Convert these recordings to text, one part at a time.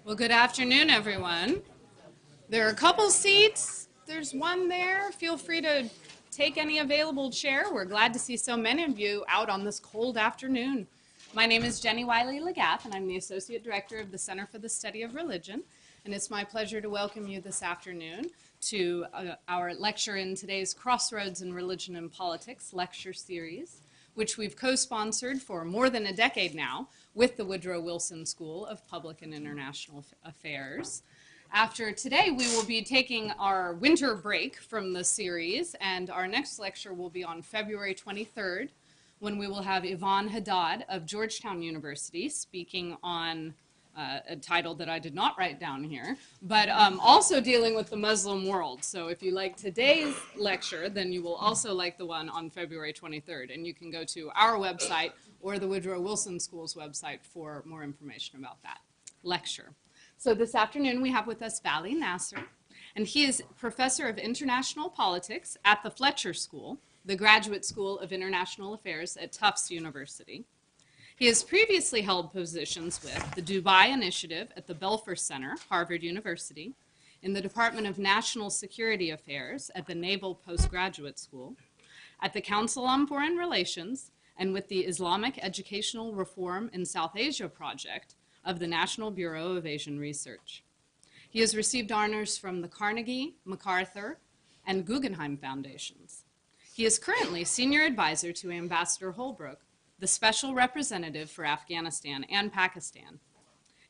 Well, good afternoon, everyone. There are a couple seats. There's one there. Feel free to take any available chair. We're glad to see so many of you out on this cold afternoon. My name is Jenny Wiley-Legath, and I'm the Associate Director of the Center for the Study of Religion. And it's my pleasure to welcome you this afternoon to our lecture in today's Crossroads in Religion and Politics lecture series, which we've co-sponsored for more than a decade now with the Woodrow Wilson School of Public and International Affairs. After today, we will be taking our winter break from the series, and our next lecture will be on February 23rd, when we will have Yvonne Haddad of Georgetown University speaking on a title that I did not write down here, but also dealing with the Muslim world. So if you like today's lecture, then you will also like the one on February 23rd. And you can go to our website or the Woodrow Wilson School's website for more information about that lecture. So this afternoon we have with us Vali Nasser, and he is Professor of International Politics at the Fletcher School, the Graduate School of International Affairs at Tufts University. He has previously held positions with the Dubai Initiative at the Belfer Center, Harvard University, in the Department of National Security Affairs at the Naval Postgraduate School, at the Council on Foreign Relations, and with the Islamic Educational Reform in South Asia project of the National Bureau of Asian Research. He has received honors from the Carnegie, MacArthur, and Guggenheim Foundations. He is currently Senior Advisor to Ambassador Holbrooke, the Special Representative for Afghanistan and Pakistan.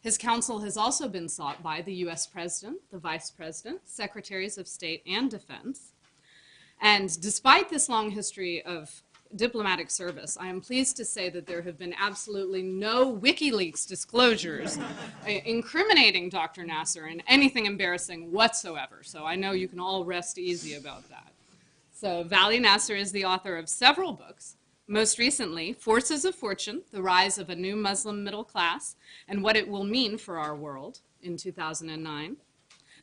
His counsel has also been sought by the U.S. President, the Vice President, Secretaries of State and Defense. And despite this long history of diplomatic service, I am pleased to say that there have been absolutely no WikiLeaks disclosures incriminating Dr. Nasser in anything embarrassing whatsoever. So I know you can all rest easy about that. So Vali Nasser is the author of several books. Most recently, Forces of Fortune, The Rise of a New Muslim Middle Class and What It Will Mean for Our World in 2009.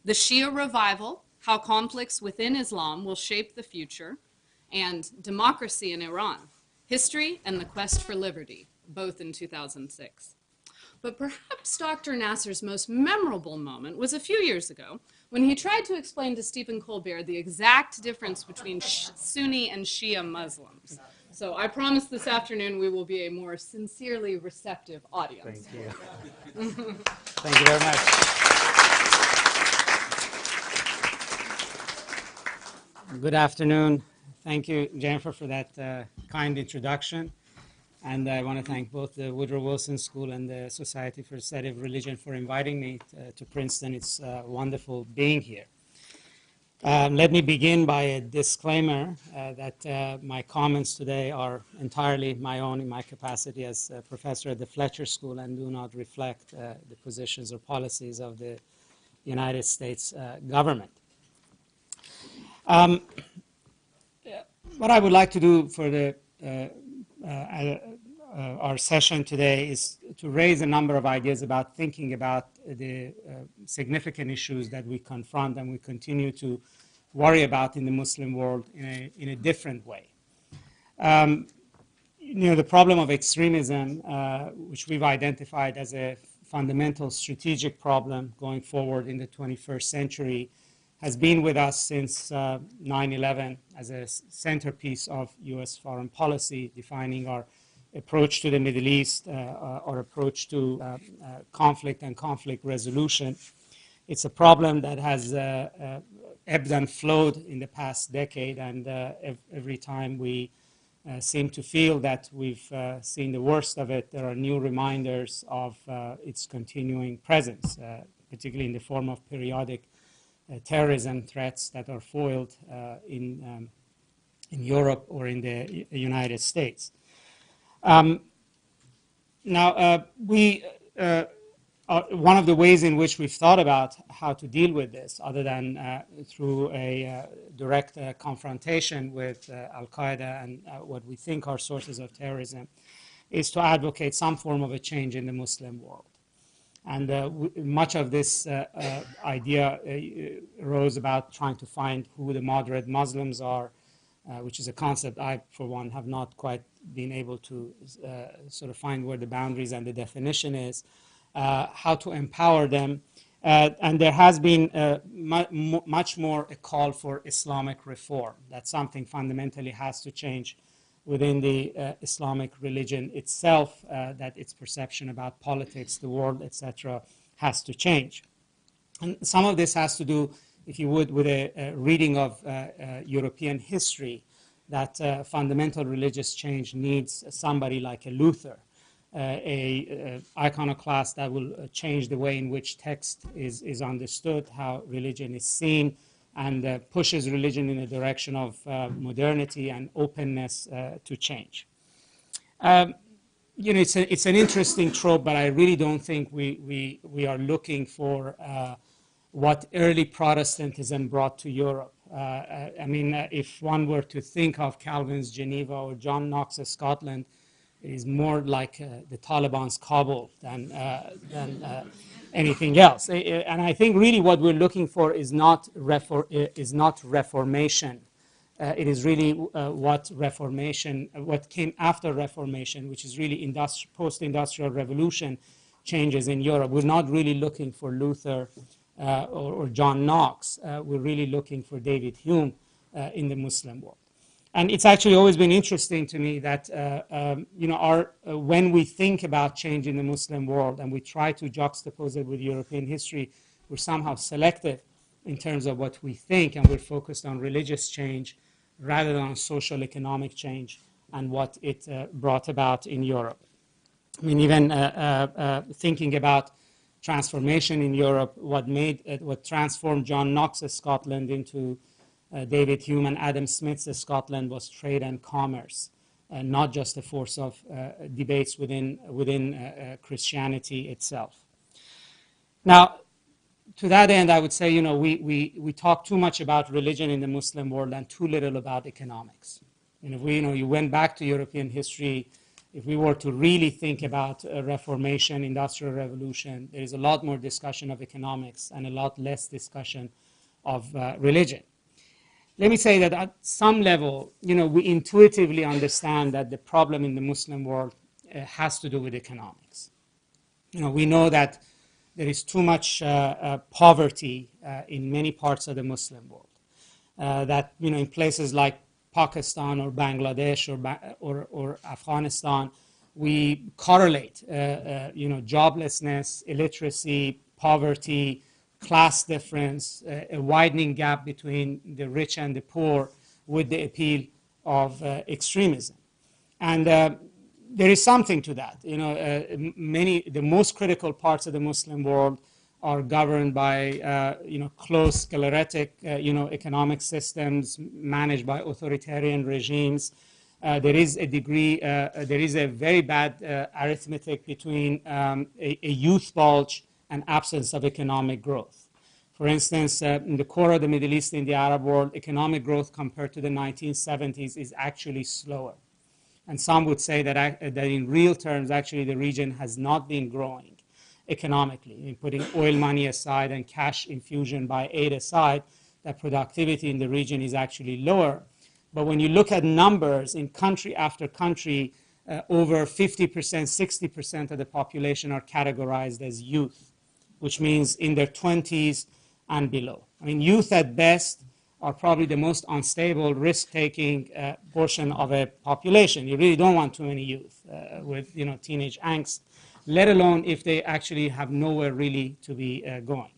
The Shia Revival, How Conflicts Within Islam Will Shape the Future, and Democracy in Iran, History and the Quest for Liberty, both in 2006. But perhaps Dr. Nasser's most memorable moment was a few years ago when he tried to explain to Stephen Colbert the exact difference between Sunni and Shia Muslims. So I promise this afternoon we will be a more sincerely receptive audience. Thank you. Thank you very much. Good afternoon. Thank you, Jennifer, for that kind introduction. And I want to thank both the Woodrow Wilson School and the Society for the Study of Religion for inviting me to Princeton. It's wonderful being here. Let me begin by a disclaimer that my comments today are entirely my own in my capacity as a professor at the Fletcher School and do not reflect the positions or policies of the United States government. What I would like to do for our session today is to raise a number of ideas about thinking about the significant issues that we confront and we continue to worry about in the Muslim world in a different way. The problem of extremism, which we've identified as a fundamental strategic problem going forward in the 21st century, has been with us since 9/11 as a centerpiece of U.S. foreign policy, defining our approach to the Middle East, our approach to conflict and conflict resolution. It's a problem that has ebbed and flowed in the past decade, and every time we seem to feel that we've seen the worst of it, there are new reminders of its continuing presence, particularly in the form of periodic terrorism threats that are foiled in Europe or in the United States. One of the ways in which we've thought about how to deal with this, other than through a direct confrontation with Al-Qaeda and what we think are sources of terrorism, is to advocate some form of a change in the Muslim world. And much of this idea arose about trying to find who the moderate Muslims are, which is a concept I, for one, have not quite been able to sort of find where the boundaries and the definition is. how to empower them. And there has been much more a call for Islamic reform. That something fundamentally has to change within the Islamic religion itself, that its perception about politics, the world, etc., has to change. And some of this has to do, if you would, with a reading of European history, that fundamental religious change needs somebody like a Luther, a iconoclast that will change the way in which text is understood, how religion is seen, and pushes religion in the direction of modernity and openness to change. You know, it's an interesting trope, but I really don't think we are looking for what early Protestantism brought to Europe. I mean, if one were to think of Calvin's Geneva or John Knox's Scotland, it is more like the Taliban's Kabul than anything else. And I think really what we're looking for is not reformation. It is really what came after Reformation, which is really post-industrial revolution changes in Europe. We're not really looking for Luther or John Knox. We're really looking for David Hume in the Muslim world. And it's actually always been interesting to me that you know, when we think about change in the Muslim world and we try to juxtapose it with European history, we're somehow selective in terms of what we think, and we're focused on religious change rather than on social economic change and what it brought about in Europe. I mean, even thinking about transformation in Europe, what transformed John Knox's Scotland into David Hume and Adam Smith's Scotland was trade and commerce, not just a force of debates within Christianity itself. Now, to that end, I would say, you know, we talk too much about religion in the Muslim world and too little about economics. And if you went back to European history, if we were to really think about Reformation, Industrial Revolution, there is a lot more discussion of economics and a lot less discussion of religion. Let me say that at some level, you know, we intuitively understand that the problem in the Muslim world has to do with economics. You know, we know that there is too much poverty in many parts of the Muslim world. That, you know, in places like Pakistan or Bangladesh or Afghanistan, we correlate, you know, joblessness, illiteracy, poverty, class difference, a widening gap between the rich and the poor with the appeal of extremism. And there is something to that. You know, the most critical parts of the Muslim world are governed by, you know, close sclerotic, you know, economic systems managed by authoritarian regimes. There is a very bad arithmetic between a youth bulge and absence of economic growth. For instance, in the core of the Middle East and the Arab world, economic growth compared to the 1970s is actually slower. And some would say that in real terms, actually, the region has not been growing economically. In putting oil money aside and cash infusion by aid aside, that productivity in the region is actually lower. But when you look at numbers in country after country, over 50%, 60% of the population are categorized as youth, which means in their 20s and below. I mean, youth at best are probably the most unstable, risk-taking portion of a population. You really don't want too many youth with, you know, teenage angst, let alone if they actually have nowhere really to be going.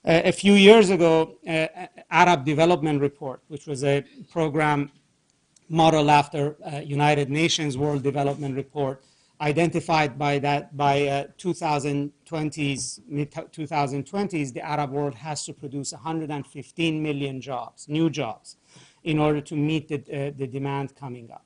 A few years ago, Arab Development Report, which was a program modeled after United Nations World Development Report, identified by 2020s, mid-2020s, the Arab world has to produce 115 million jobs, new jobs, in order to meet the demand coming up.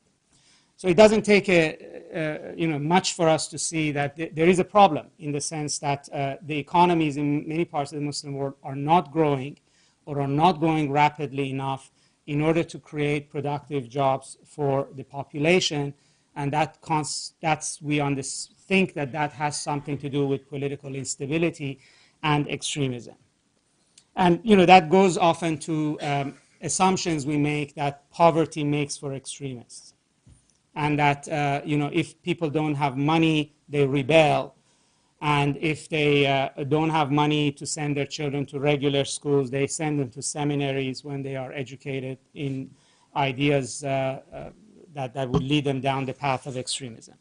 So it doesn't take you know, much for us to see that there is a problem in the sense that the economies in many parts of the Muslim world are not growing or are not growing rapidly enough in order to create productive jobs for the population. And we think that has something to do with political instability and extremism. And, you know, that goes often to assumptions we make that poverty makes for extremists. And that, you know, if people don't have money, they rebel. And if they don't have money to send their children to regular schools, they send them to seminaries when they are educated in ideas that would lead them down the path of extremism.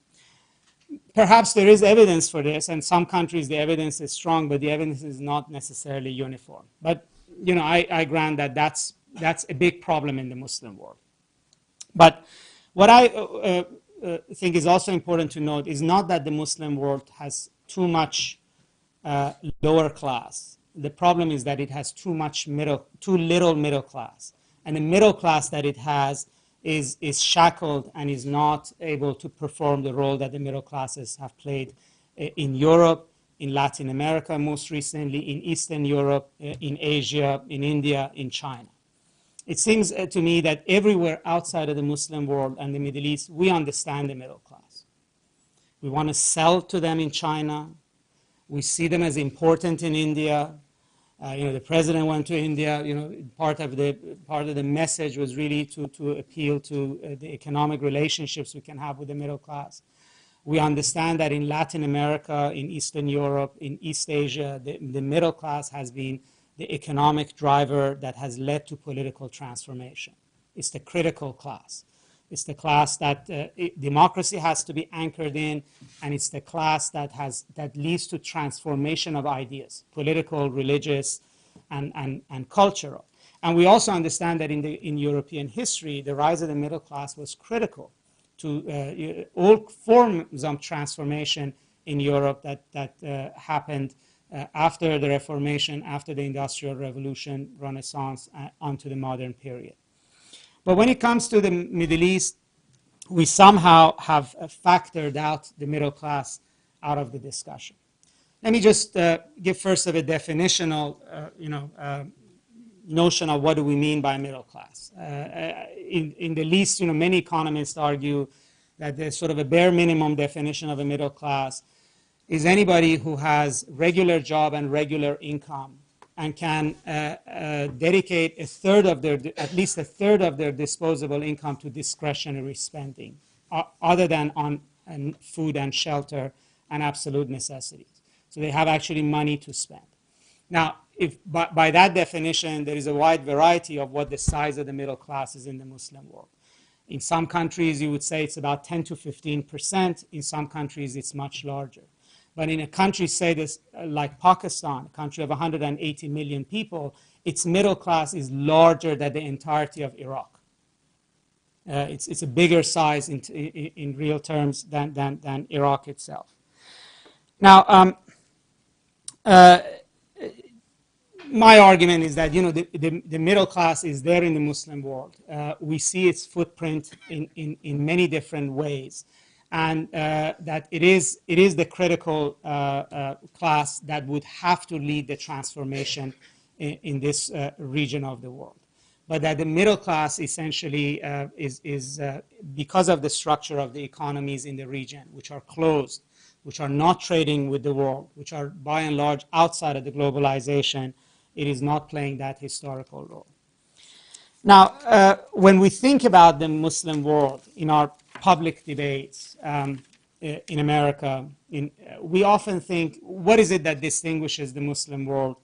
Perhaps there is evidence for this, and some countries the evidence is strong, but the evidence is not necessarily uniform. But I grant that that's a big problem in the Muslim world. But what I think is also important to note is not that the Muslim world has too much lower class. The problem is that it has too little middle class. And the middle class that it has is shackled and is not able to perform the role that the middle classes have played in Europe, in Latin America most recently, in Eastern Europe, in Asia, in India, in China. It seems to me that everywhere outside of the Muslim world and the Middle East, we understand the middle class. We want to sell to them in China. We see them as important in India. The president went to India. Part of the message was really to appeal to the economic relationships we can have with the middle class. We understand that in Latin America, in Eastern Europe, in East Asia, the middle class has been the economic driver that has led to political transformation. It's the critical class. It's the class that democracy has to be anchored in, and it's the class that leads to transformation of ideas, political, religious, and cultural. And we also understand that in European history, the rise of the middle class was critical to all forms of transformation in Europe that happened after the Reformation, after the Industrial Revolution, Renaissance, onto the modern period. But when it comes to the Middle East, we somehow have factored out the middle class out of the discussion. Let me just give first of a definitional, notion of what do we mean by middle class. In the least, many economists argue that there's sort of a bare minimum definition of a middle class is anybody who has regular job and regular income and can dedicate at least a third of their disposable income to discretionary spending, other than on food and shelter and absolute necessities. So they have actually money to spend. Now, if by that definition, there is a wide variety of what the size of the middle class is in the Muslim world. In some countries, you would say it's about 10 to 15%. In some countries, it's much larger. But in a country, say this, like Pakistan, a country of 180 million people, its middle class is larger than the entirety of Iraq. It's a bigger size in real terms than Iraq itself. Now, my argument is that the middle class is there in the Muslim world. We see its footprint in many different ways. And that it is the critical class that would have to lead the transformation in this region of the world. But that the middle class essentially is because of the structure of the economies in the region, which are closed, which are not trading with the world, which are by and large outside of the globalization, it is not playing that historical role. Now, when we think about the Muslim world in our public debates in America, we often think, what is it that distinguishes the Muslim world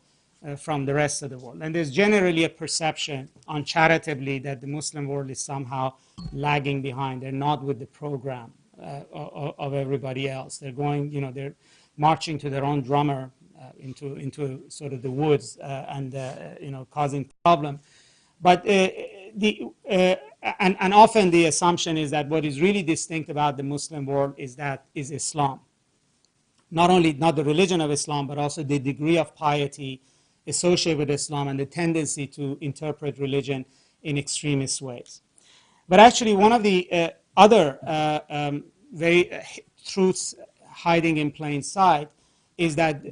from the rest of the world? And there's generally a perception, uncharitably, that the Muslim world is somehow lagging behind. They're not with the program of everybody else. They're going, they're marching to their own drummer into sort of the woods and causing problem. But and often the assumption is that what is really distinct about the Muslim world is Islam. Not the religion of Islam, but also the degree of piety associated with Islam and the tendency to interpret religion in extremist ways. But actually, one of the other very truths hiding in plain sight is that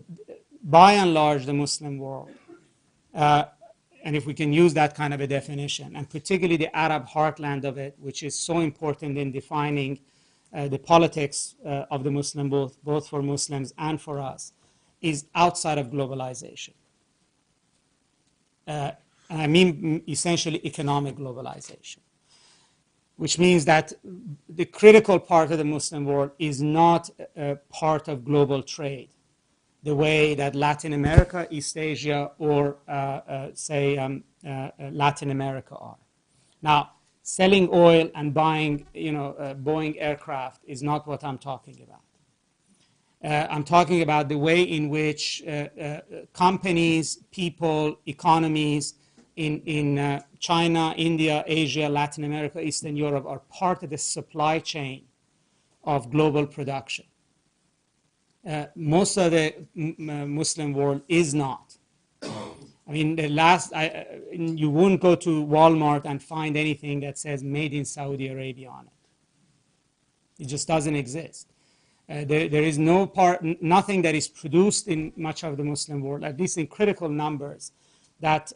by and large, the Muslim world, and if we can use that kind of a definition, and particularly the Arab heartland of it, which is so important in defining the politics of the Muslim world, both for Muslims and for us, is outside of globalization. And I mean essentially economic globalization, which means that the critical part of the Muslim world is not part of global trade. the way that Latin America, East Asia, or Latin America are. Now, selling oil and buying, Boeing aircraft is not what I'm talking about. I'm talking about the way in which companies, people, economies in China, India, Asia, Latin America, Eastern Europe are part of the supply chain of global production. Most of the Muslim world is not. I mean, you wouldn't go to Walmart and find anything that says made in Saudi Arabia on it. It just doesn't exist. There is nothing that is produced in much of the Muslim world, at least in critical numbers, that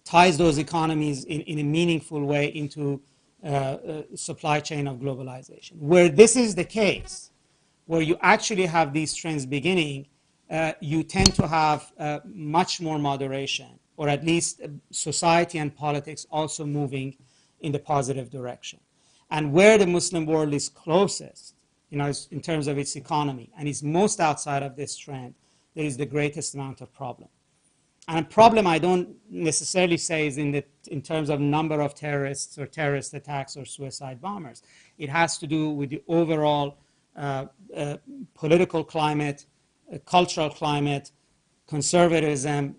ties those economies in a meaningful way into supply chain of globalization. Where this is the case, where you actually have these trends beginning, you tend to have much more moderation, or at least society and politics also moving in the positive direction. And where the Muslim world is closest, in terms of its economy, and is most outside of this trend, there is the greatest amount of problem. And a problem I don't necessarily say is in terms of number of terrorists or terrorist attacks or suicide bombers. It has to do with the overall political climate, cultural climate, conservatism,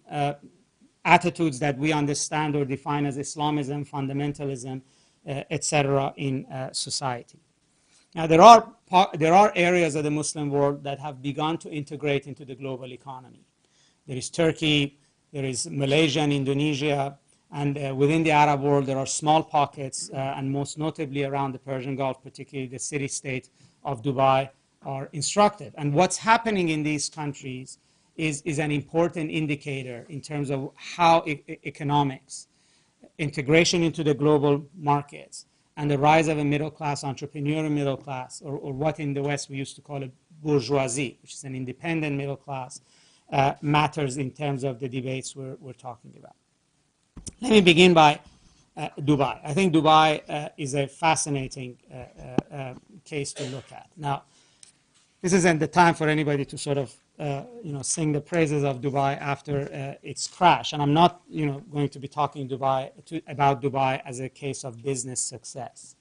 attitudes that we understand or define as Islamism, fundamentalism, etc. in society. Now, there are areas of the Muslim world that have begun to integrate into the global economy. There is Turkey, there is Malaysia and Indonesia, and within the Arab world there are small pockets, and most notably around the Persian Gulf, particularly the city-state of Dubai, are instructive. And what's happening in these countries is an important indicator in terms of how economics, integration into the global markets, and the rise of a middle class, entrepreneurial middle class, or what in the West we used to call a bourgeoisie, which is an independent middle class, matters in terms of the debates we're talking about. Let me begin by Dubai. I think Dubai is a fascinating case to look at. Now, this isn't the time for anybody to sort of sing the praises of Dubai after its crash. And I'm not going to be talking about Dubai as a case of business success.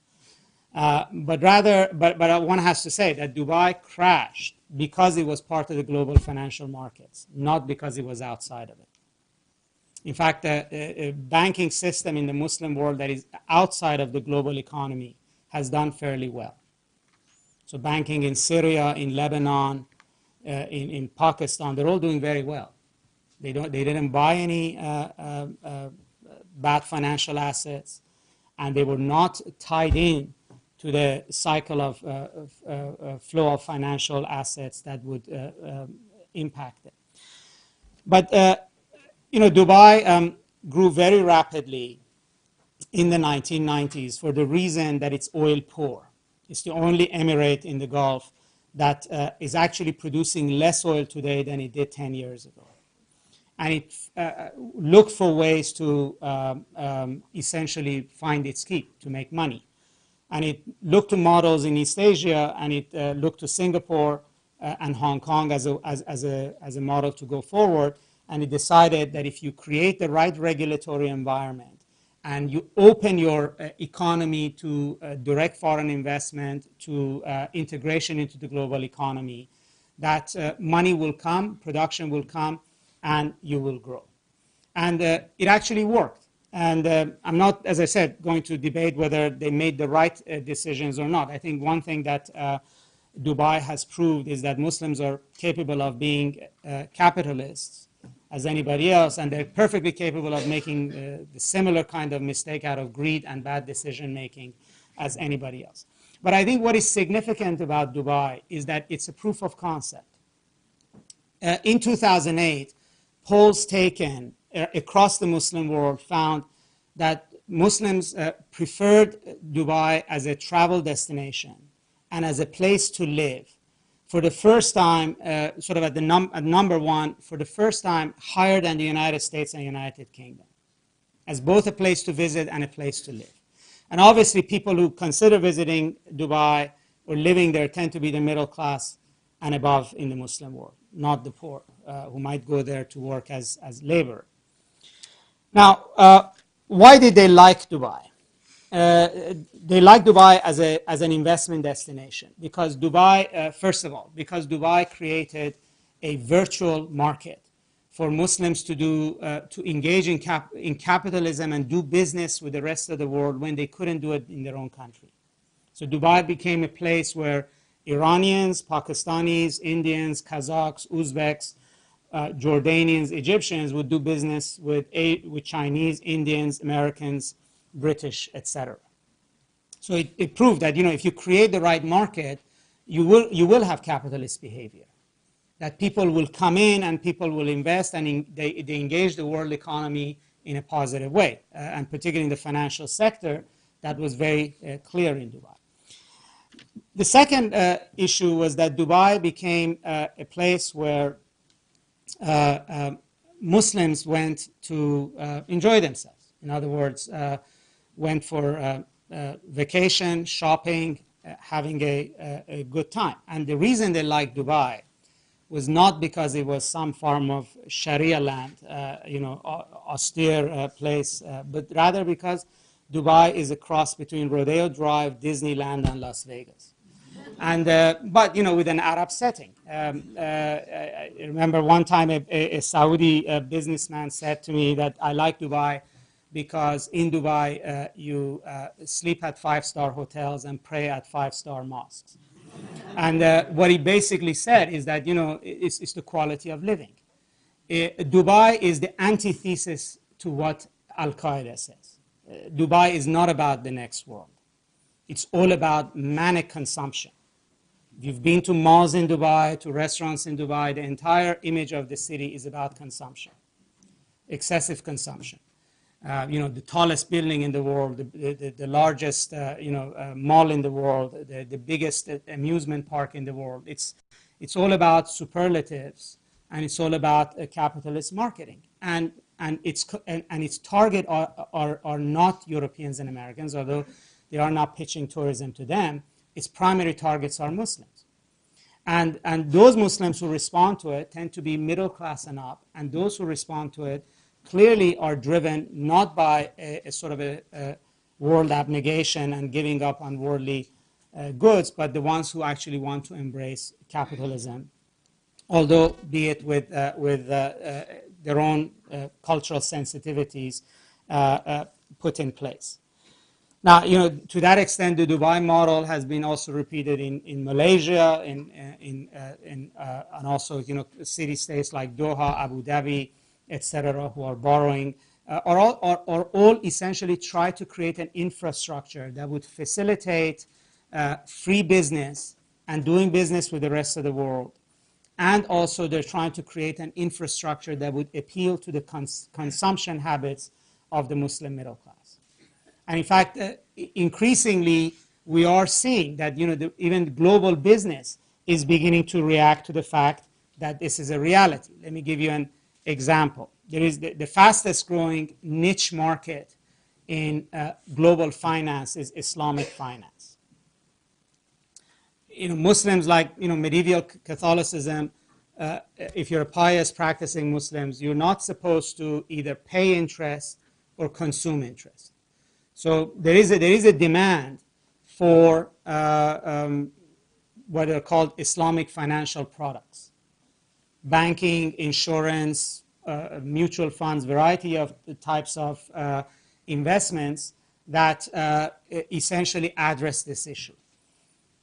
But one has to say that Dubai crashed because it was part of the global financial markets, not because it was outside of it. In fact, a banking system in the Muslim world that is outside of the global economy has done fairly well. So banking in Syria, in Lebanon, in Pakistan, they're all doing very well. They didn't buy any bad financial assets, and they were not tied in to the cycle of flow of financial assets that would impact it. But Dubai grew very rapidly in the 1990s for the reason that it's oil poor. It's the only emirate in the Gulf that is actually producing less oil today than it did 10 years ago. And it looked for ways to essentially find its keep, to make money. And it looked to models in East Asia, and it looked to Singapore and Hong Kong as a model to go forward. And it decided that if you create the right regulatory environment and you open your economy to direct foreign investment, to integration into the global economy, that money will come, production will come, and you will grow. And it actually worked. And I'm not, as I said, going to debate whether they made the right decisions or not. I think one thing that Dubai has proved is that Muslims are capable of being capitalists as anybody else, and they're perfectly capable of making the similar kind of mistake out of greed and bad decision making as anybody else. But I think what is significant about Dubai is that it's a proof of concept. In 2008, polls taken across the Muslim world found that Muslims preferred Dubai as a travel destination and as a place to live. For the first time, sort of at number one, for the first time, higher than the United States and United Kingdom, as both a place to visit and a place to live. And obviously, people who consider visiting Dubai or living there tend to be the middle class and above in the Muslim world. not the poor, who might go there to work as labor. Now, why did they like Dubai? They like Dubai as an investment destination because Dubai, first of all, because Dubai created a virtual market for Muslims to engage in capitalism and do business with the rest of the world when they couldn't do it in their own country. So Dubai became a place where Iranians, Pakistanis, Indians, Kazakhs, Uzbeks, Jordanians, Egyptians would do business with Chinese, Indians, Americans, British, etc. So it proved that if you create the right market, you will have capitalist behavior. That people will come in and people will invest and they engage the world economy in a positive way, and particularly in the financial sector, that was very clear in Dubai. The second issue was that Dubai became a place where Muslims went to enjoy themselves. In other words, went for vacation, shopping, having a good time. And the reason they liked Dubai was not because it was some form of Sharia land, austere place, but rather because Dubai is a cross between Rodeo Drive, Disneyland, and Las Vegas. And but with an Arab setting. I remember one time a Saudi businessman said to me that I like Dubai because in Dubai you sleep at 5-star hotels and pray at 5-star mosques. And what he basically said is that it's the quality of living. Dubai is the antithesis to what Al Qaeda says. Dubai is not about the next world. It's all about manic consumption. If you've been to malls in Dubai, to restaurants in Dubai, the entire image of the city is about consumption, excessive consumption. The tallest building in the world, the largest mall in the world, the biggest amusement park in the world. It's all about superlatives, and it's all about capitalist marketing. And its target are not Europeans and Americans, although they are not pitching tourism to them. Its primary targets are Muslims. And those Muslims who respond to it tend to be middle class and up, and those who respond to it clearly are driven not by a sort of a world abnegation and giving up on worldly goods, but the ones who actually want to embrace capitalism, although be it with their own cultural sensitivities put in place. Now, to that extent, the Dubai model has been also repeated in Malaysia, and also, city-states like Doha, Abu Dhabi, etc., who are borrowing, or all essentially try to create an infrastructure that would facilitate free business and doing business with the rest of the world. And also, they're trying to create an infrastructure that would appeal to the consumption habits of the Muslim middle class. And in fact, increasingly, we are seeing that even global business is beginning to react to the fact that this is a reality. Let me give you an example. There is the fastest growing niche market in global finance is Islamic finance. Muslims, like medieval Catholicism, if you're a pious practicing Muslims, you're not supposed to either pay interest or consume interest. So there is a demand for what are called Islamic financial products. Banking, insurance, mutual funds, variety of types of investments that essentially address this issue.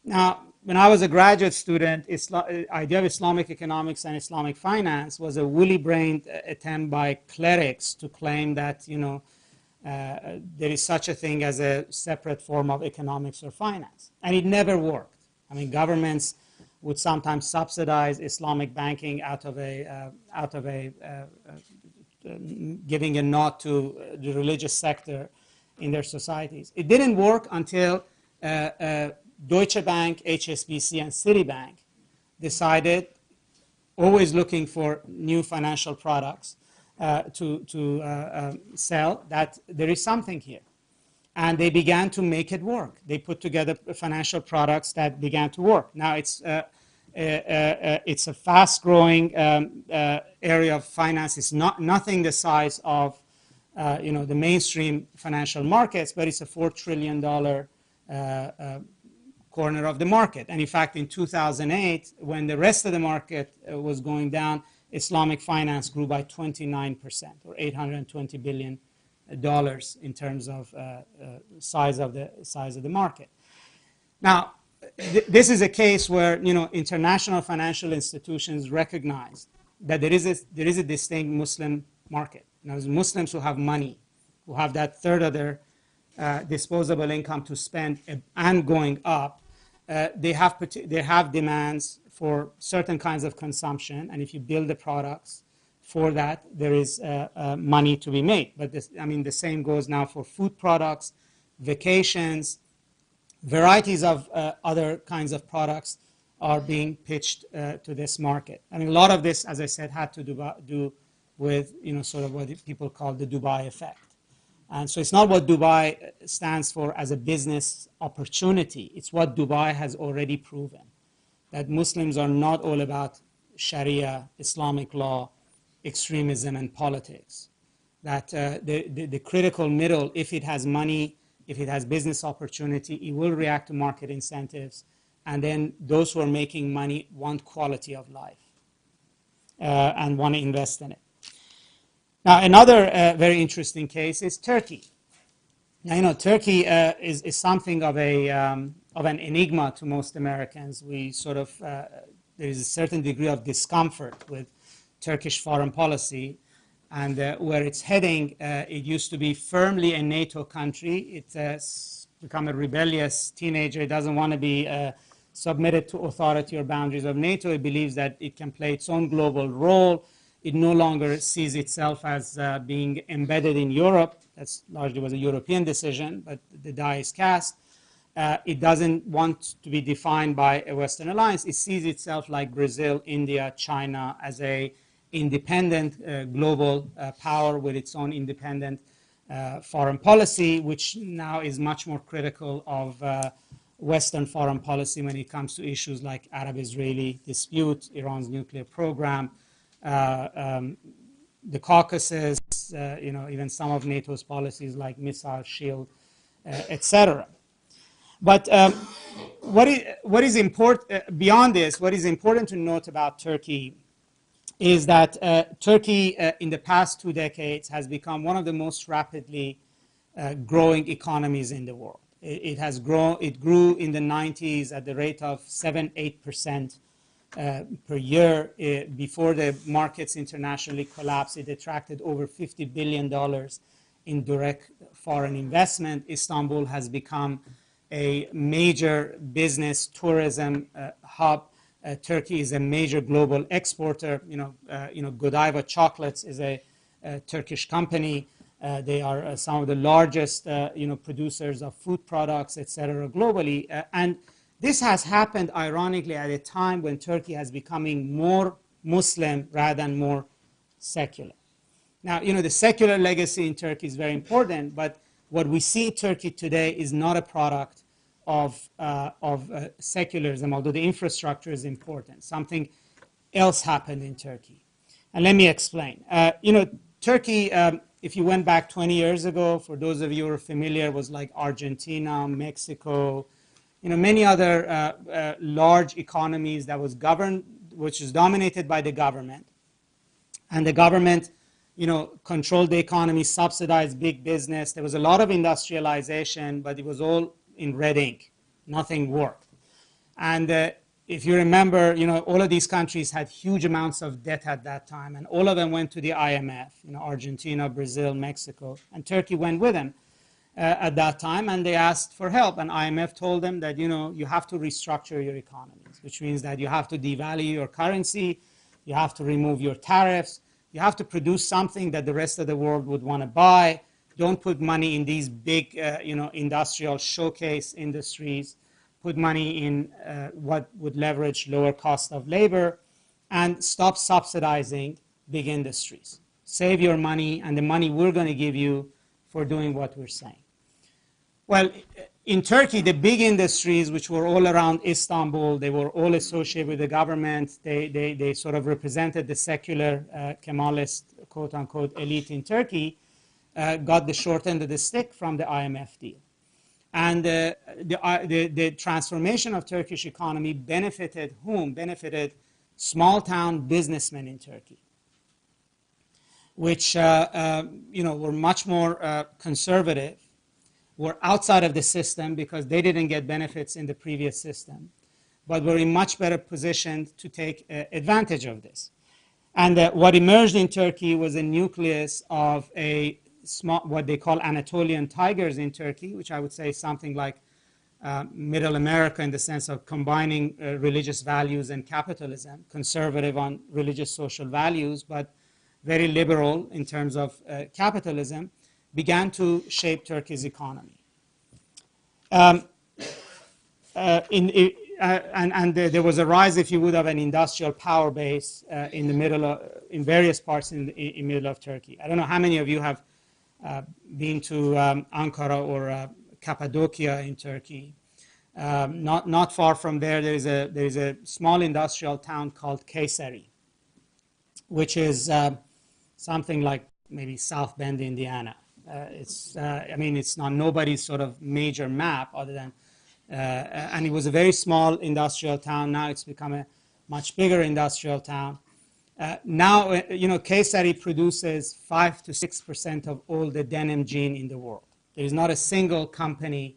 Now, when I was a graduate student, the idea of Islamic economics and Islamic finance was a woolly-brained attempt by clerics to claim that, there is such a thing as a separate form of economics or finance. And it never worked. I mean, governments would sometimes subsidize Islamic banking out of giving a nod to the religious sector in their societies. It didn't work until Deutsche Bank, HSBC, and Citibank decided, always looking for new financial products to sell, that there is something here. And they began to make it work. They put together financial products that began to work. Now, it's It's a fast-growing area of finance. It's nothing the size of the mainstream financial markets, but it's a $4 trillion corner of the market. And in fact, in 2008, when the rest of the market was going down, Islamic finance grew by 29%, or $820 billion in terms of size of the market. Now, this is a case where international financial institutions recognize that there is a distinct Muslim market. Now, there's Muslims who have money, who have that third of their disposable income to spend and going up. They have demands for certain kinds of consumption, and if you build the products for that, there is money to be made. But the same goes now for food products, vacations, varieties of other kinds of products are being pitched to this market. A lot of this, as I said, had to do with sort of what people call the Dubai effect. And so it's not what Dubai stands for as a business opportunity. It's what Dubai has already proven, that Muslims are not all about Sharia, Islamic law, extremism, and politics. That the critical middle, if it has money, if it has business opportunity, it will react to market incentives. And then those who are making money want quality of life and want to invest in it. Now, another very interesting case is Turkey. Now, Turkey is something of an enigma to most Americans. We sort of, there is a certain degree of discomfort with Turkish foreign policy. And where it's heading, it used to be firmly a NATO country. It's become a rebellious teenager. It doesn't want to be submitted to authority or boundaries of NATO. It believes that it can play its own global role. It no longer sees itself as being embedded in Europe. That's largely was a European decision, but the die is cast. It doesn't want to be defined by a Western alliance. It sees itself like Brazil, India, China as a independent global power with its own independent foreign policy, which now is much more critical of Western foreign policy when it comes to issues like Arab-Israeli dispute, Iran's nuclear program, the Caucasus, even some of NATO's policies like missile shield, etc. But what is important beyond this? What is important to note about Turkey is that Turkey, in the past 2 decades, has become one of the most rapidly growing economies in the world. It has grown. It grew in the 90s at the rate of 7-8% per year. Before the markets internationally collapsed, it attracted over $50 billion in direct foreign investment. Istanbul has become a major business tourism hub. Turkey is a major global exporter. Godiva Chocolates is a Turkish company. They are some of the largest, producers of food products, etc., globally. And this has happened, ironically, at a time when Turkey has becoming more Muslim rather than more secular. Now, the secular legacy in Turkey is very important, but what we see in Turkey today is not a product of secularism, although the infrastructure is important. Something else happened in Turkey. And let me explain. Turkey, if you went back 20 years ago, for those of you who are familiar, was like Argentina, Mexico, many other large economies that was governed, which is dominated by the government. And the government, controlled the economy, subsidized big business. There was a lot of industrialization, but it was all in red ink. Nothing worked. And if you remember, all of these countries had huge amounts of debt at that time, and all of them went to the IMF, Argentina, Brazil, Mexico, and Turkey went with them at that time, and they asked for help. And IMF told them that, you have to restructure your economies, which means that you have to devalue your currency, you have to remove your tariffs, you have to produce something that the rest of the world would want to buy. Don't put money in these big, industrial showcase industries. Put money in what would leverage lower cost of labor, and stop subsidizing big industries. Save your money and the money we're going to give you for doing what we're saying. Well, In Turkey, the big industries, which were all around Istanbul, they were all associated with the government. They sort of represented the secular Kemalist, quote unquote, elite in Turkey, got the short end of the stick from the IMF deal. And the transformation of Turkish economy benefited whom? Benefited small-town businessmen in Turkey, which were much more conservative, were outside of the system because they didn't get benefits in the previous system, but were in much better position to take advantage of this. And what emerged in Turkey was a nucleus of a small, what they call Anatolian tigers in Turkey, which I would say is something like Middle America in the sense of combining religious values and capitalism, conservative on religious social values, but very liberal in terms of capitalism, began to shape Turkey's economy. There was a rise, if you would, of an industrial power base in the middle of, in various parts in the middle of Turkey. I don't know how many of you have been to Ankara or Cappadocia in Turkey. Not far from there, there is a small industrial town called Kayseri, which is something like maybe South Bend, Indiana. It's not nobody's sort of major map other than, and it was a very small industrial town. Now it's become a much bigger industrial town. Now, Kayseri produces 5 to 6% of all the denim jean in the world. There is not a single company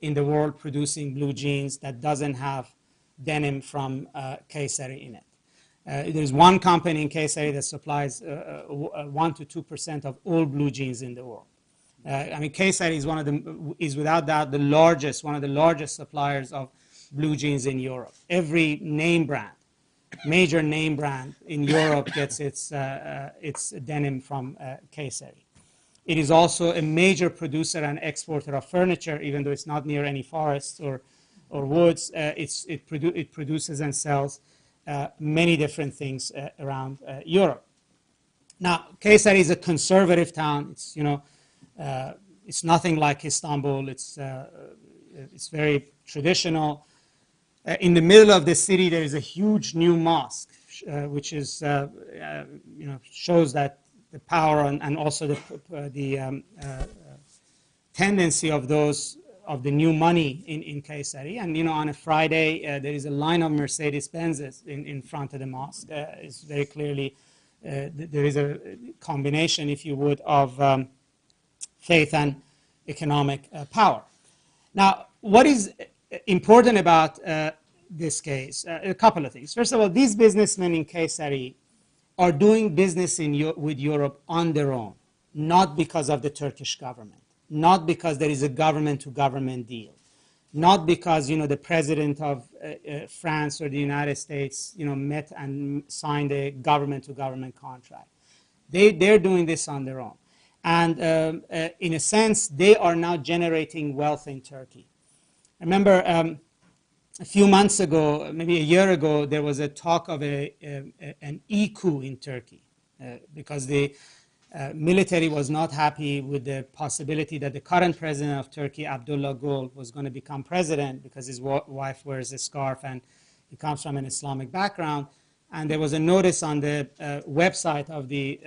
in the world producing blue jeans that doesn't have denim from Kayseri in it. There's one company in Kayseri that supplies 1 to 2% of all blue jeans in the world. Kayseri is without doubt one of the largest suppliers of blue jeans in Europe. Every name brand, major name brand in Europe gets its denim from Kayseri. It is also a major producer and exporter of furniture, even though it's not near any forests or woods. It produces and sells many different things around Europe. Now, Kayseri is a conservative town. It's nothing like Istanbul. It's very traditional. In the middle of the city, there is a huge new mosque, which is shows that the power and also the tendency of the new money in Kayseri. And on a Friday, there is a line of Mercedes-Benzes in front of the mosque. It's very clearly there is a combination, if you would, of faith and economic power. Now, what is important about this case? A couple of things. First of all, these businessmen in Kayseri are doing business with Europe on their own, not because of the Turkish government, not because there is a government-to-government deal, not because the president of France or the United States met and signed a government-to-government contract. They're doing this on their own. And in a sense, they are now generating wealth in Turkey. I remember a few months ago, maybe a year ago, there was a talk of an e-coup in Turkey because the military was not happy with the possibility that the current president of Turkey, Abdullah Gül, was going to become president because his wife wears a scarf and he comes from an Islamic background. And there was a notice on the website of the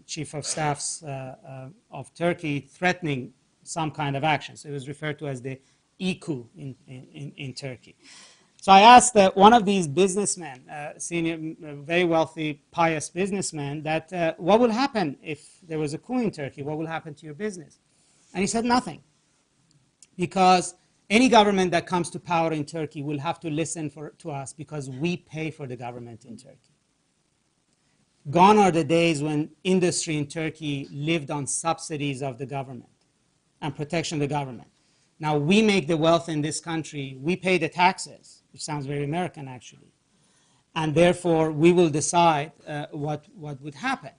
chief of staffs of Turkey threatening some kind of action. So it was referred to as the e-coup in Turkey. So I asked one of these businessmen, senior, very wealthy, pious businessman, that what will happen if there was a coup in Turkey? What will happen to your business? And he said nothing. Because any government that comes to power in Turkey will have to listen to us because we pay for the government in Turkey. Gone are the days when industry in Turkey lived on subsidies of the government and protection of the government. Now we make the wealth in this country, we pay the taxes, which sounds very American actually, and therefore we will decide what would happen.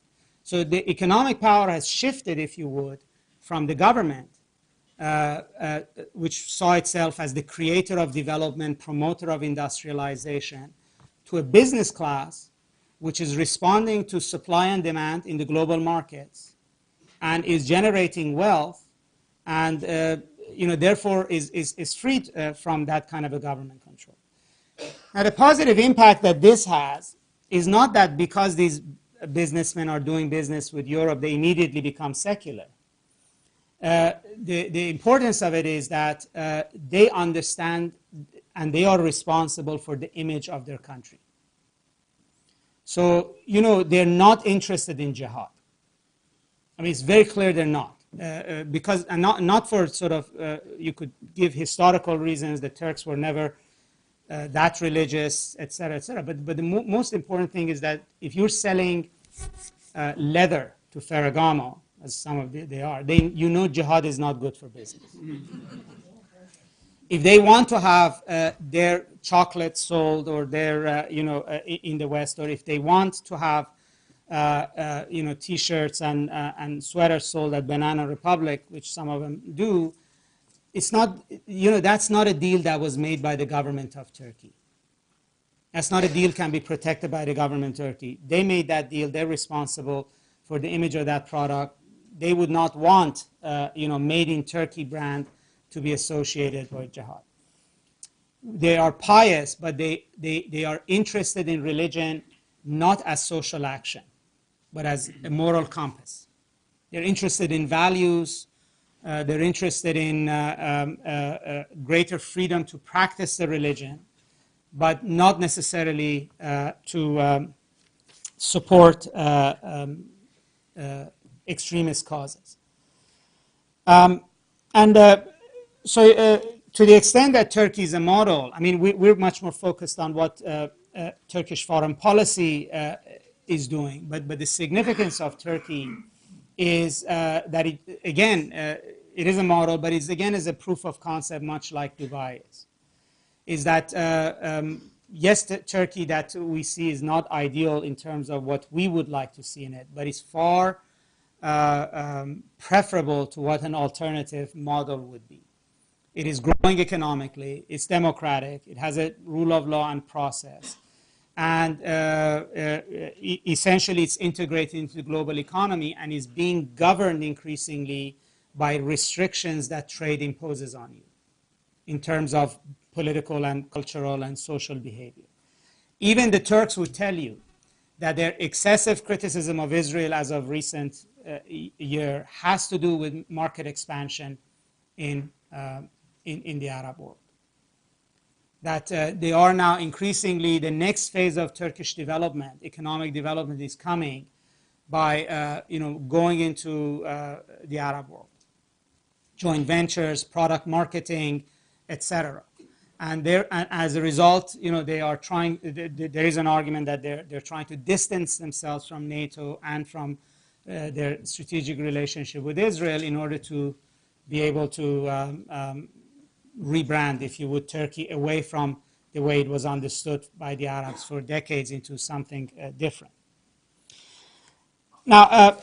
So the economic power has shifted, if you would, from the government, which saw itself as the creator of development, promoter of industrialization, to a business class which is responding to supply and demand in the global markets and is generating wealth and therefore is freed from that kind of a government control. Now, the positive impact that this has is not that because these businessmen are doing business with Europe, they immediately become secular. The importance of it is that they understand and they are responsible for the image of their country. So, they're not interested in jihad. I mean, it's very clear they're not. Because, and not for sort of, you could give historical reasons, the Turks were never that religious, et cetera, but the most important thing is that if you're selling leather to Ferragamo, as some of they are, jihad is not good for business. If they want to have their chocolate sold or their, in the West, or if they want to have, T-shirts and sweaters sold at Banana Republic, which some of them do, it's not, that's not a deal that was made by the government of Turkey. That's not a deal can be protected by the government of Turkey. They made that deal. They're responsible for the image of that product. They would not want, made in Turkey brand to be associated with jihad. They are pious, but they are interested in religion not as social action, but as a moral compass. They're interested in values. They're interested in greater freedom to practice the religion, but not necessarily to support extremist causes. So to the extent that Turkey is a model, I mean, we're much more focused on what Turkish foreign policy is doing, but the significance of Turkey is that it is a model, but it's again is a proof of concept, much like Dubai is. Is that yes, Turkey that we see is not ideal in terms of what we would like to see in it, but it's far preferable to what an alternative model would be. It is growing economically, it's democratic, it has a rule of law and process, and essentially it's integrated into the global economy and is being governed increasingly by restrictions that trade imposes on you in terms of political and cultural and social behavior. Even the Turks would tell you that their excessive criticism of Israel as of recent year has to do with market expansion in the Arab world. That they are now increasingly, the next phase of Turkish development, economic development is coming by going into the Arab world. Joint ventures, product marketing, etc. And as a result, they are trying, there is an argument that they're trying to distance themselves from NATO and from their strategic relationship with Israel in order to be able to rebrand, if you would, Turkey away from the way it was understood by the Arabs for decades into something different. Now,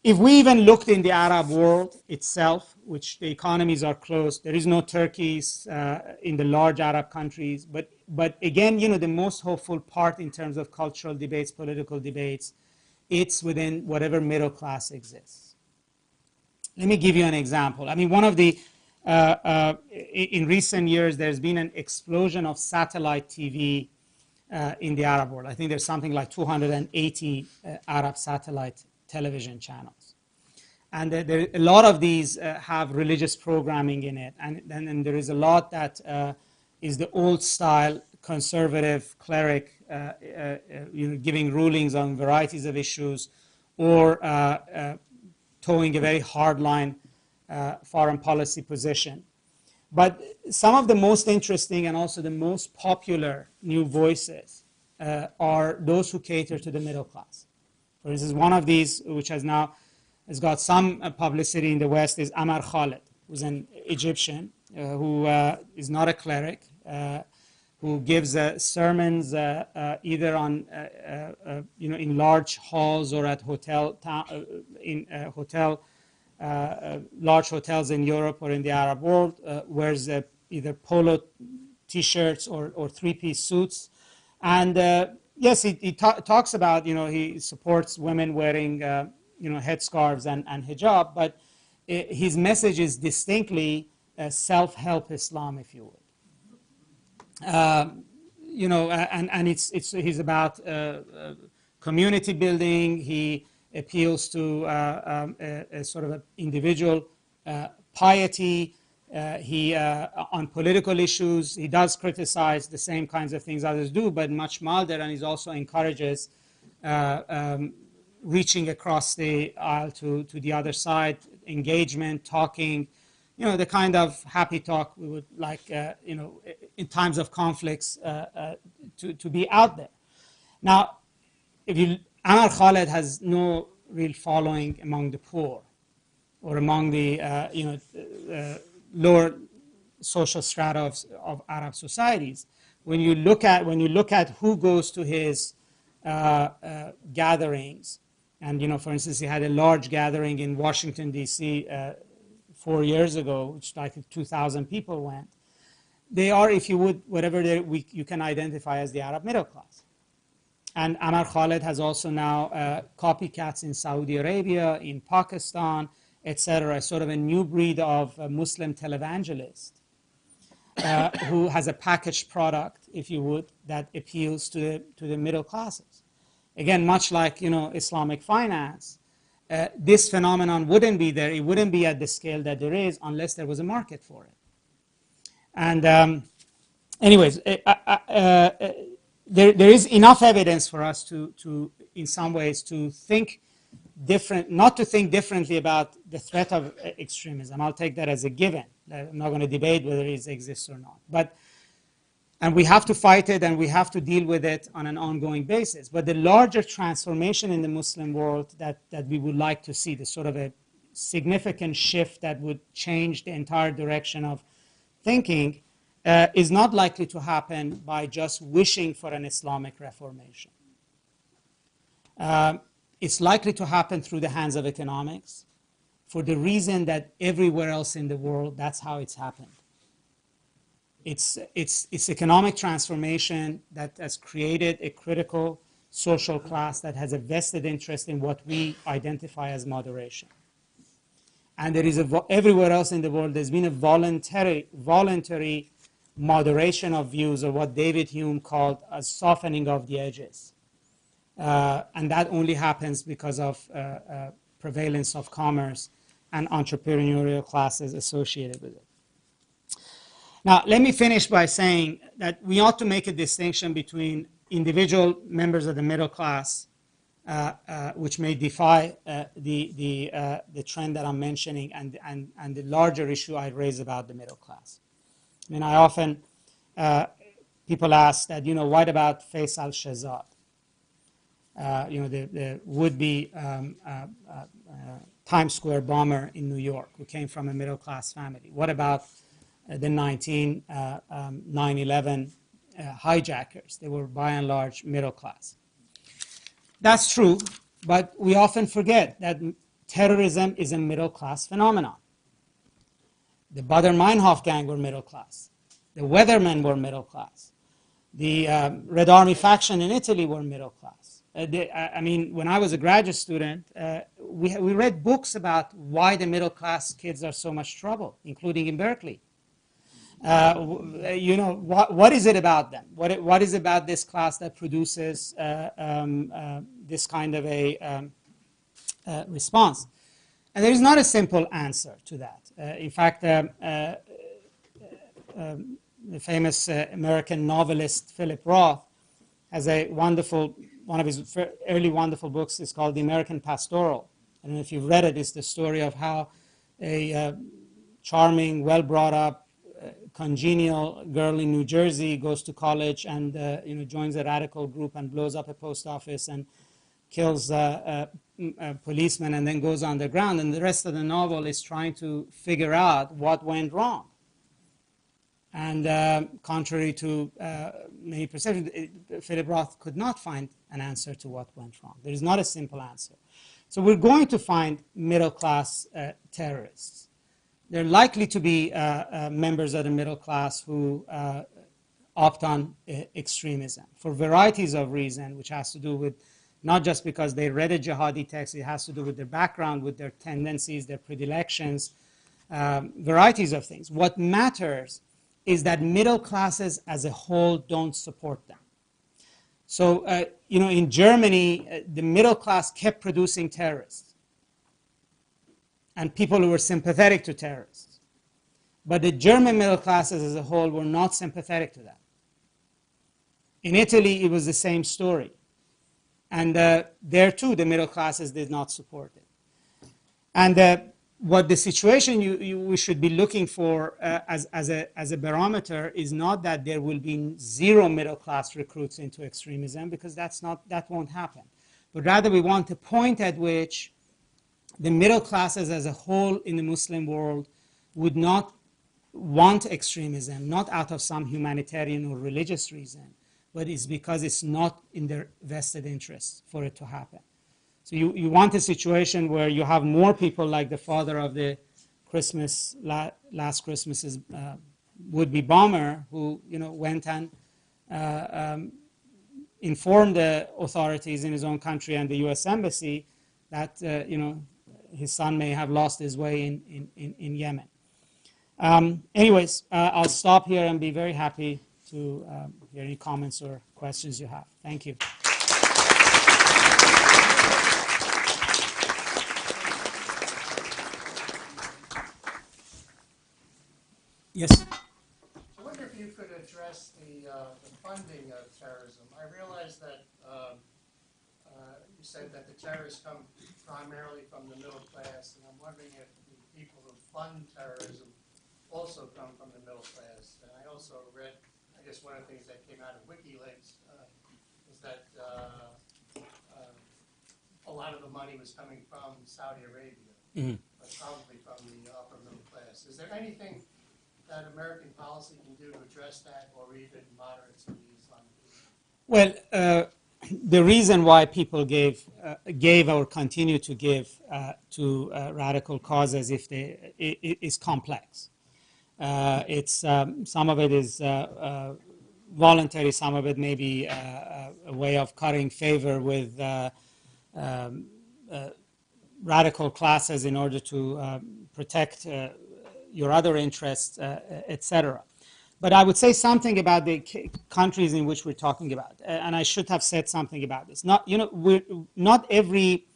if we even looked in the Arab world itself, which the economies are closed, there is no Turkeys in the large Arab countries, but again, the most hopeful part in terms of cultural debates, political debates, it's within whatever middle class exists. Let me give you an example. I mean, one of the in recent years, there's been an explosion of satellite TV in the Arab world. I think there's something like 280 Arab satellite television channels. And a lot of these have religious programming in it. And there is a lot that is the old style conservative cleric giving rulings on varieties of issues or towing a very hardline foreign policy position. But some of the most interesting and also the most popular new voices are those who cater to the middle class. For instance, one of these, which has got some publicity in the West, is Amar Khaled, who's an Egyptian who is not a cleric, who gives sermons either on in large halls or at large hotels in Europe or in the Arab world, wears either polo T-shirts or three-piece suits. And yes, he talks about, he supports women wearing, headscarves and hijab, but his message is distinctly self-help Islam, if you would. And he's about community building. He appeals to a sort of an individual piety. On political issues, he does criticize the same kinds of things others do, but much milder, and he also encourages reaching across the aisle to the other side, engagement, talking, the kind of happy talk we would like, in times of conflicts to be out there. Now, Amar Khalid has no real following among the poor or among the, lower social strata of Arab societies. When you look at who goes to his gatherings, and for instance, he had a large gathering in Washington D.C. 4 years ago, which like 2,000 people went. They are, if you would, whatever you can identify as the Arab middle class. And Amar Khalid has also now copycats in Saudi Arabia, in Pakistan, etc. Sort of a new breed of Muslim televangelist who has a packaged product, if you would, that appeals to the middle classes. Again, much like Islamic finance, this phenomenon wouldn't be there. It wouldn't be at the scale that there is unless there was a market for it. And anyways, there is enough evidence for us to in some ways, to think different, not to think differently about the threat of extremism. I'll take that as a given. I'm not going to debate whether it exists or not. And we have to fight it, and we have to deal with it on an ongoing basis. But the larger transformation in the Muslim world that we would like to see, the sort of a significant shift that would change the entire direction of thinking, is not likely to happen by just wishing for an Islamic reformation. It's likely to happen through the hands of economics, for the reason that everywhere else in the world, that's how it's happened. It's economic transformation that has created a critical social class that has a vested interest in what we identify as moderation. And there is everywhere else in the world, there's been a voluntary moderation of views, or what David Hume called a softening of the edges. And that only happens because of prevalence of commerce and entrepreneurial classes associated with it. Now, let me finish by saying that we ought to make a distinction between individual members of the middle class, which may defy the trend that I'm mentioning, and the larger issue I raise about the middle class. I mean, I often, people ask that, what about Faisal Shehzad? The would-be Times Square bomber in New York, who came from a middle-class family. What about the 9/11 hijackers? They were by and large middle class. That's true, but we often forget that terrorism is a middle class phenomenon. The Baader-Meinhof gang were middle class. The Weathermen were middle class. The Red Army faction in Italy were middle class. I mean, when I was a graduate student, we read books about why the middle class kids are so much trouble, including in Berkeley. What is it about them? What is about this class that produces this kind of a response? And there is not a simple answer to that. In fact, the famous American novelist Philip Roth has one of his early wonderful books is called The American Pastoral. I don't know if you've read it. It's the story of how a charming, well-brought-up, congenial girl in New Jersey goes to college and joins a radical group and blows up a post office and kills a policeman and then goes underground. And the rest of the novel is trying to figure out what went wrong. And contrary to many perceptions, Philip Roth could not find an answer to what went wrong. There is not a simple answer. So we're going to find middle-class terrorists. They're likely to be members of the middle class who opt on extremism for varieties of reasons, which has to do with not just because they read a jihadi text, it has to do with their background, with their tendencies, their predilections, varieties of things. What matters is that middle classes as a whole don't support them. So, in Germany, the middle class kept producing terrorists and people who were sympathetic to terrorists. But the German middle classes as a whole were not sympathetic to that. In Italy, it was the same story. And there, too, the middle classes did not support it. And what the situation we should be looking for as a barometer is not that there will be zero middle-class recruits into extremism, because that won't happen. But rather, we want a point at which the middle classes as a whole in the Muslim world would not want extremism, not out of some humanitarian or religious reason, but it's because it's not in their vested interest for it to happen. So you want a situation where you have more people like the father of the last Christmas's would-be bomber, who went and informed the authorities in his own country and the U.S. Embassy that his son may have lost his way in Yemen. Anyways, I'll stop here and be very happy to hear any comments or questions you have. Thank you. Yes. I wonder if you could address the funding of terrorism. I realize that you said that the terrorists come primarily from the middle class, and I'm wondering if the people who fund terrorism also come from the middle class. And I also read, I guess one of the things that came out of WikiLeaks was that a lot of the money was coming from Saudi Arabia, but probably from the upper middle class. Is there anything that American policy can do to address that, or even moderates in the Islamic League? Well, the reason why people gave or continue to give to radical causes is complex. It's some of it is voluntary, some of it may be a way of cutting favor with radical classes in order to protect your other interests, etc. But I would say something about the countries in which we're talking about, and I should have said something about this. Not every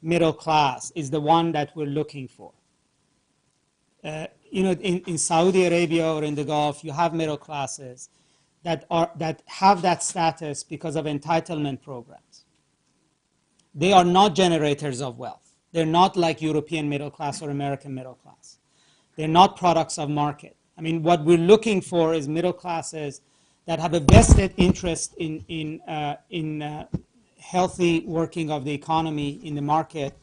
middle class is the one that we're looking for. In Saudi Arabia or in the Gulf, you have middle classes that have that status because of entitlement programs. They are not generators of wealth. They're not like European middle class or American middle class. They're not products of market. I mean, what we're looking for is middle classes that have a vested interest in healthy working of the economy in the market,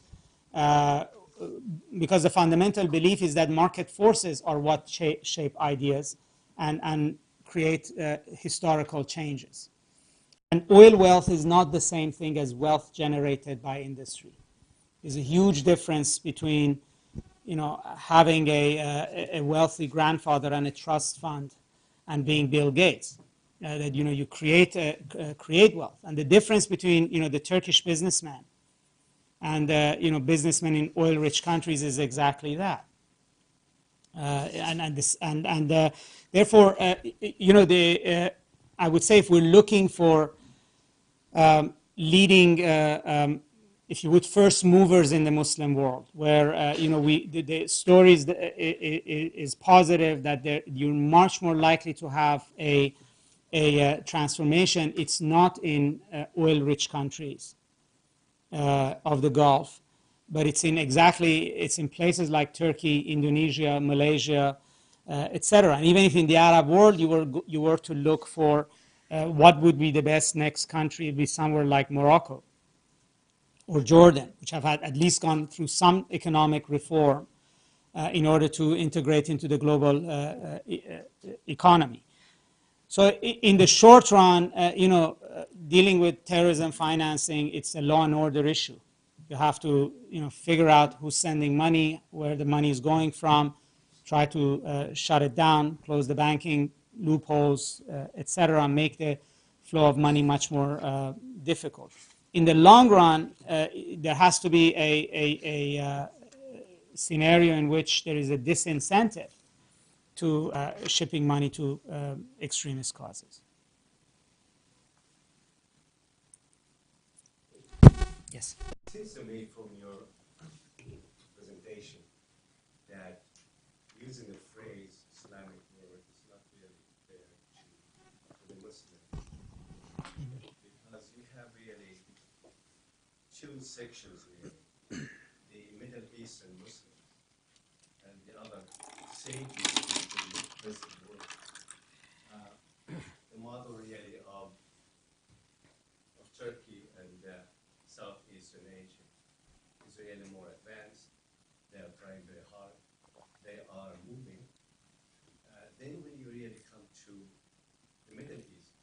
because the fundamental belief is that market forces are what shape ideas and create historical changes. And oil wealth is not the same thing as wealth generated by industry. There's a huge difference between having a wealthy grandfather and a trust fund and being Bill Gates. That you create wealth. And the difference between the Turkish businessman and businessmen in oil-rich countries is exactly that. Therefore, I would say if we're looking for leading, if you would, first movers in the Muslim world, where the stories is positive that you're much more likely to have a transformation. It's not in oil-rich countries of the Gulf, but it's in places like Turkey, Indonesia, Malaysia, etc. And even if in the Arab world you were to look for what would be the best next country, it'd be somewhere like Morocco or Jordan, which have at least gone through some economic reform in order to integrate into the global economy. So in the short run, dealing with terrorism financing, it's a law and order issue. You have to, figure out who's sending money, where the money is going from, try to shut it down, close the banking loopholes, etc., make the flow of money much more difficult. In the long run, there has to be scenario in which there is a disincentive to shipping money to extremist causes. Yes. It seems to me from your presentation that using the phrase Islamic world is not really fair to the Muslims, because you have really two sections really, the Middle Eastern Muslims and the other same Muslims in the Western world. The model really of Turkey and Southeastern Asia is really more advanced. They are trying very hard. They are moving. Then when you really come to the Middle East,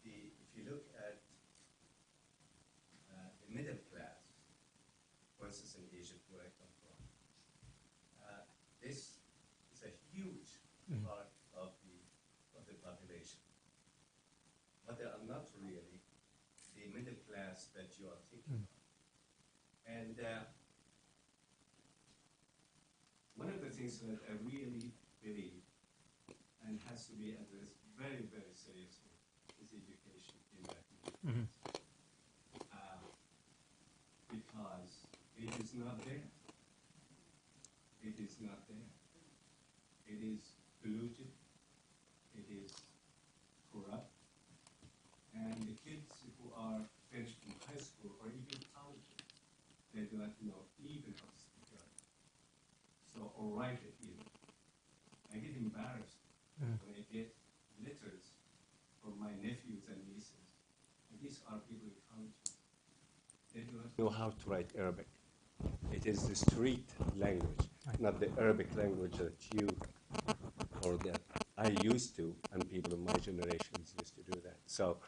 if you look at the middle class, for instance in Egypt where I come from, this is a huge part of the population. But they are not really the middle class that you are thinking of. And one of the things that I really believe and has to be addressed very, very seriously is education in that middle class. Because it is not there. It is not there. It is polluted. It is corrupt. And the kids who are finished from high school or even college, they do not know even how to speak Arabic. So, or write it even. I get embarrassed when I get letters from my nephews and nieces. And these are people in college. They do not know how to write Arabic. It is the street language, not the Arabic language that you or that I used to, and people of my generations used to do that. So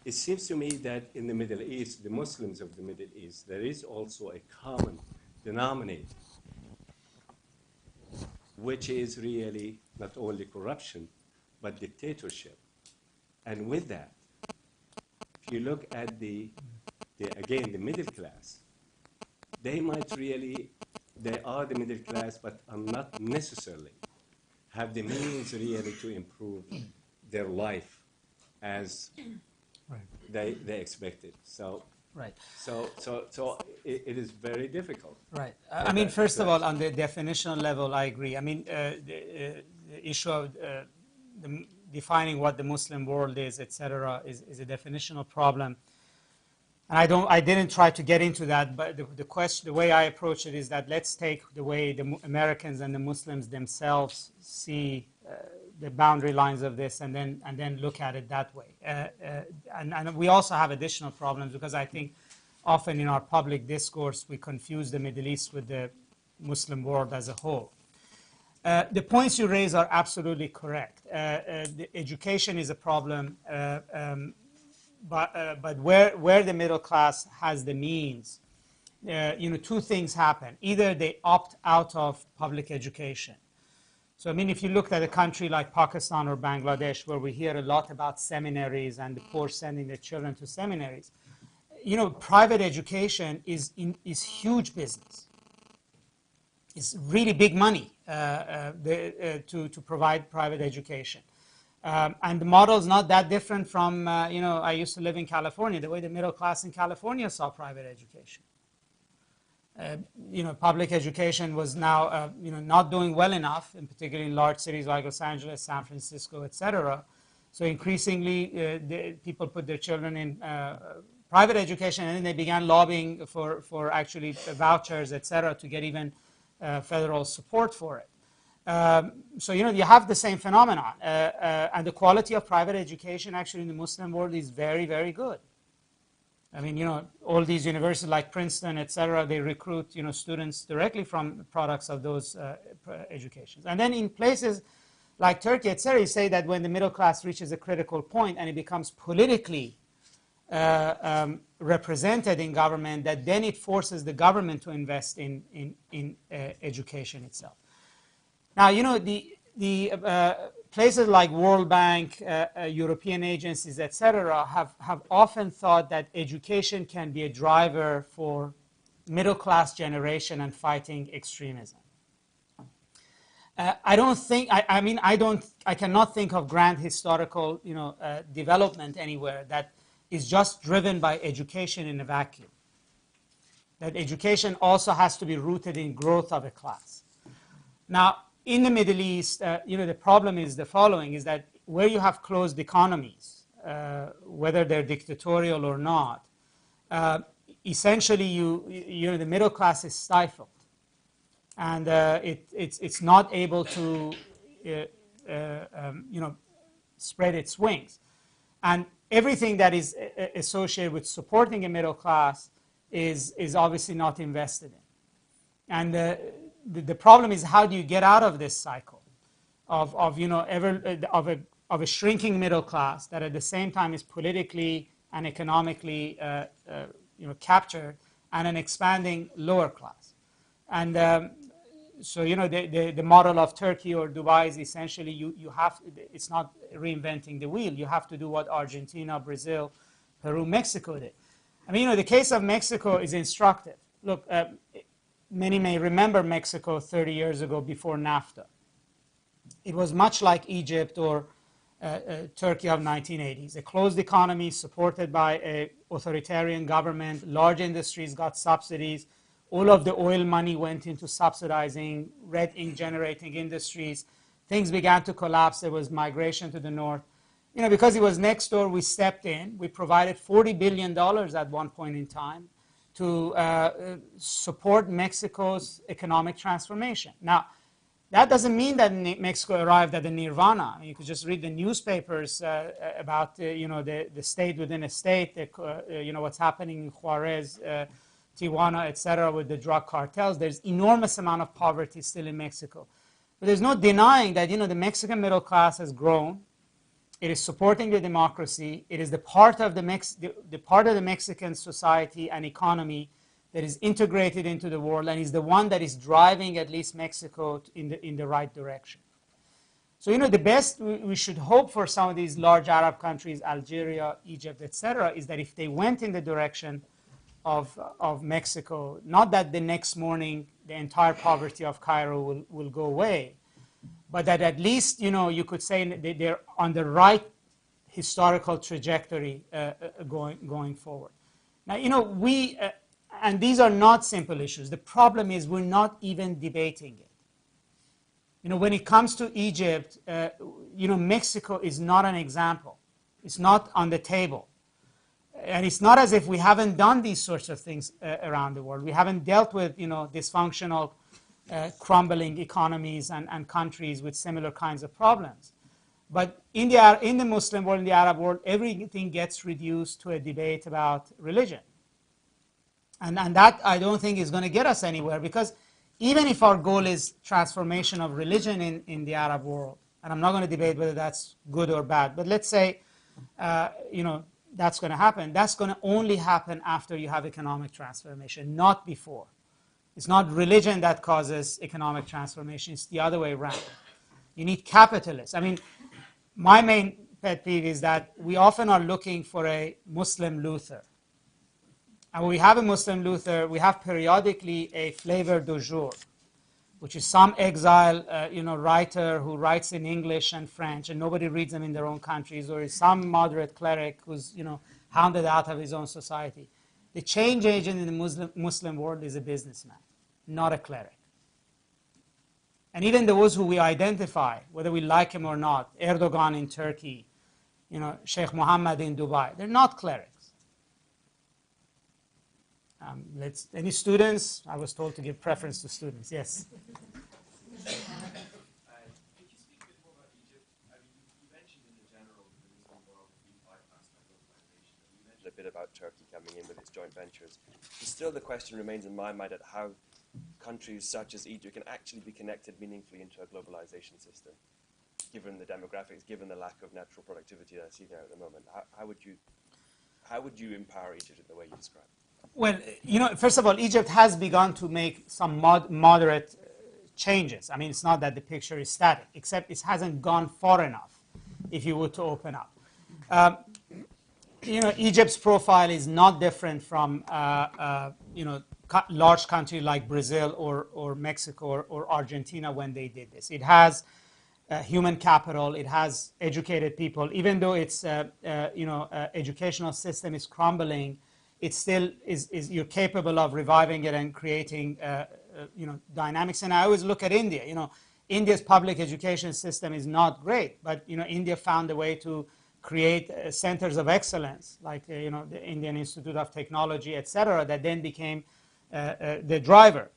it seems to me that in the Middle East, the Muslims of the Middle East, there is also a common denominator, which is really not only corruption, but dictatorship. And with that, if you look at again, the middle class, they might really, they are the middle class, but are not necessarily have the means really to improve their life as they expected. So Right. So it is very difficult. Right. I mean, first of all, on the definitional level, I agree. I mean, the issue of defining what the Muslim world is, etc., is a definitional problem. And I didn't try to get into that, but the way I approach it is that let's take the way the Americans and the Muslims themselves see the boundary lines of this, and then look at it that way. And we also have additional problems because I think often in our public discourse we confuse the Middle East with the Muslim world as a whole. The points you raise are absolutely correct. The education is a problem. But where the middle class has the means, two things happen. Either they opt out of public education. So, I mean, if you looked at a country like Pakistan or Bangladesh, where we hear a lot about seminaries and the poor sending their children to seminaries, private education is huge business. It's really big money to provide private education. And the model is not that different from, I used to live in California, the way the middle class in California saw private education. Public education was now, not doing well enough, in particularly in large cities like Los Angeles, San Francisco, etc. So increasingly, people put their children in private education, and then they began lobbying for actually vouchers, etc., to get even federal support for it. So, you have the same phenomenon. And the quality of private education actually in the Muslim world is very, very good. I mean, all these universities like Princeton, etc., they recruit, students directly from products of those educations. And then in places like Turkey, etc., you say that when the middle class reaches a critical point and it becomes politically represented in government, that then it forces the government to invest in education itself. Now, the places like World Bank, European agencies, etc., have often thought that education can be a driver for middle-class generation and fighting extremism. I don't think, I cannot think of grand historical, development anywhere that is just driven by education in a vacuum. That education also has to be rooted in growth of a class. Now, in the Middle East, the problem is the following, is that where you have closed economies, whether they're dictatorial or not, essentially the middle class is stifled. And it's not able to, spread its wings. And everything that is associated with supporting a middle class is obviously not invested in. And the problem is, how do you get out of this cycle of a shrinking middle class that at the same time is politically and economically captured, and an expanding lower class? And so the model of Turkey or Dubai is essentially you have, it's not reinventing the wheel. You have to do what Argentina, Brazil, Peru, Mexico did. I mean, the case of Mexico is instructive. Look, many may remember Mexico 30 years ago before NAFTA. It was much like Egypt or Turkey of 1980s. A closed economy supported by an authoritarian government. Large industries got subsidies. All of the oil money went into subsidizing red ink generating industries. Things began to collapse. There was migration to the north. Because it was next door, we stepped in. We provided $40 billion at one point in time to support Mexico's economic transformation. Now, that doesn't mean that Mexico arrived at the nirvana. I mean, you could just read the newspapers about the state within a state, what's happening in Juarez, Tijuana, etc., with the drug cartels. There's enormous amount of poverty still in Mexico. But there's no denying that the Mexican middle class has grown. It is supporting the democracy. It is the part of the Mexican society and economy that is integrated into the world, and is the one that is driving at least Mexico in the right direction. So the best we should hope for some of these large Arab countries, Algeria, Egypt, etc., is that if they went in the direction of Mexico, not that the next morning the entire poverty of Cairo will go away, but that at least you could say they're on the right historical trajectory going forward. Now we and these are not simple issues. The problem is we're not even debating it. When it comes to Egypt, Mexico is not an example. It's not on the table. And it's not as if we haven't done these sorts of things around the world. We haven't dealt with dysfunctional, crumbling economies and countries with similar kinds of problems. But in the Muslim world, in the Arab world, everything gets reduced to a debate about religion. And that, I don't think, is going to get us anywhere, because even if our goal is transformation of religion in the Arab world, and I'm not going to debate whether that's good or bad, but let's say, that's going to happen. That's going to only happen after you have economic transformation, not before. It's not religion that causes economic transformation. It's the other way around. You need capitalists. I mean, my main pet peeve is that we often are looking for a Muslim Luther. And when we have a Muslim Luther, we have periodically a flavor du jour, which is some exile, writer who writes in English and French, and nobody reads them in their own countries, or is some moderate cleric who's, hounded out of his own society. The change agent in the Muslim world is a businessman, not a cleric. And even those who we identify, whether we like him or not, Erdogan in Turkey, Sheikh Mohammed in Dubai, they're not clerics. Any students? I was told to give preference to students. Yes. Could you speak a bit more about Egypt? I mean, you mentioned in the general that the Muslim world has been bypassed by globalization. You mentioned a bit about Turkey coming in with its joint ventures. But still, the question remains in my mind at how countries such as Egypt can actually be connected meaningfully into a globalization system, given the demographics, given the lack of natural productivity that I see there at the moment. How would you empower Egypt in the way you described? Well, first of all, Egypt has begun to make some moderate changes. I mean, it's not that the picture is static, except it hasn't gone far enough, if you were to open up. Egypt's profile is not different from, large country like Brazil or Mexico or Argentina when they did this. It has human capital. It has educated people. Even though its educational system is crumbling, it still is you're capable of reviving it and creating dynamics. And I always look at India. India's public education system is not great, but India found a way to create centers of excellence, like the Indian Institute of Technology, etc., that then became the driver.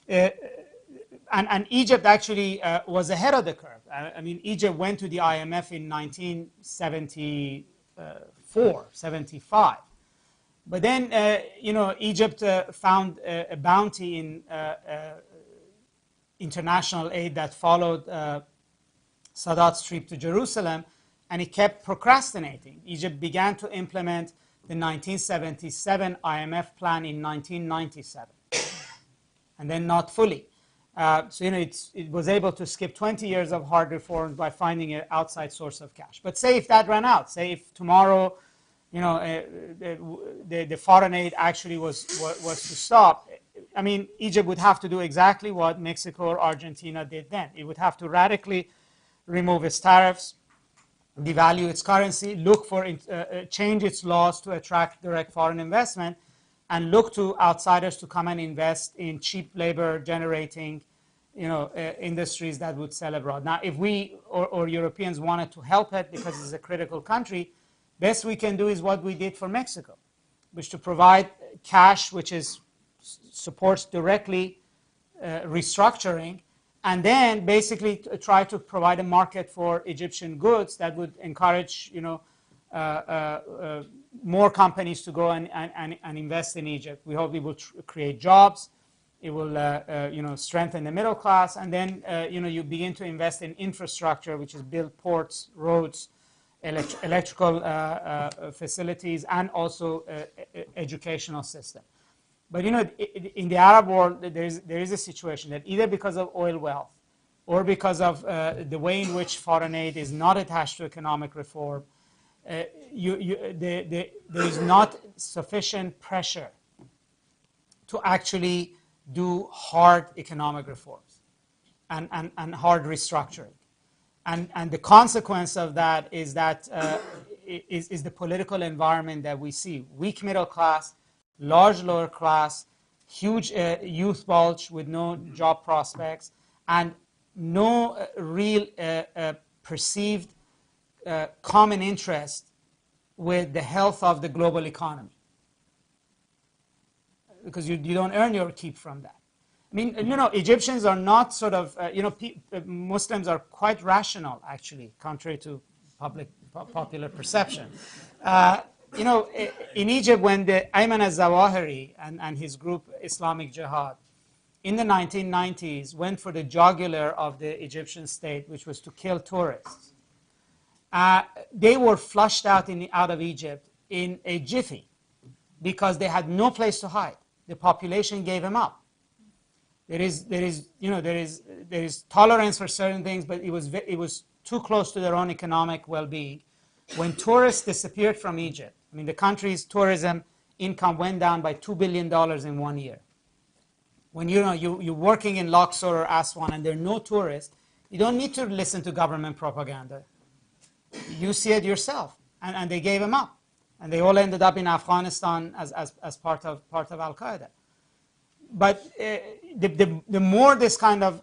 And Egypt actually was ahead of the curve. I mean, Egypt went to the IMF in 1974, 75. But then, Egypt found a bounty in international aid that followed Sadat's trip to Jerusalem, and it kept procrastinating. Egypt began to implement the 1977 IMF plan in 1997, and then not fully. It was able to skip 20 years of hard reforms by finding an outside source of cash. But say if that ran out, say if tomorrow, the foreign aid actually was to stop, I mean, Egypt would have to do exactly what Mexico or Argentina did then. It would have to radically remove its tariffs, devalue its currency, look for change its laws to attract direct foreign investment, and look to outsiders to come and invest in cheap labor generating industries that would sell abroad. Now, if we or Europeans wanted to help it because it's a critical country, best we can do is what we did for Mexico, which to provide cash which supports directly restructuring, and then basically try to provide a market for Egyptian goods that would encourage more companies to go and invest in Egypt. We hope it will create jobs. It will strengthen the middle class, and then you begin to invest in infrastructure, which is build ports, roads, electrical facilities, and also educational system. But in the Arab world, there is a situation that either because of oil wealth or because of the way in which foreign aid is not attached to economic reform, there is not sufficient pressure to actually do hard economic reforms and hard restructuring. And the consequence of that is the political environment that we see. Weak middle class, large lower class, huge youth bulge with no job prospects, and no real perceived common interest with the health of the global economy. Because you don't earn your keep from that. I mean, Egyptians are not sort of, Muslims are quite rational, actually, contrary to popular perception. In Egypt, when the Ayman al-Zawahiri and his group Islamic Jihad in the 1990s went for the jugular of the Egyptian state, which was to kill tourists, they were flushed out of Egypt in a jiffy because they had no place to hide. The population gave them up. There is tolerance for certain things, but it was too close to their own economic well-being. When tourists disappeared from Egypt, I mean, the country's tourism income went down by $2 billion in 1 year. When you're working in Luxor or Aswan and there are no tourists, you don't need to listen to government propaganda. You see it yourself, and they gave them up, and they all ended up in Afghanistan as part of Al Qaeda. But the more this kind of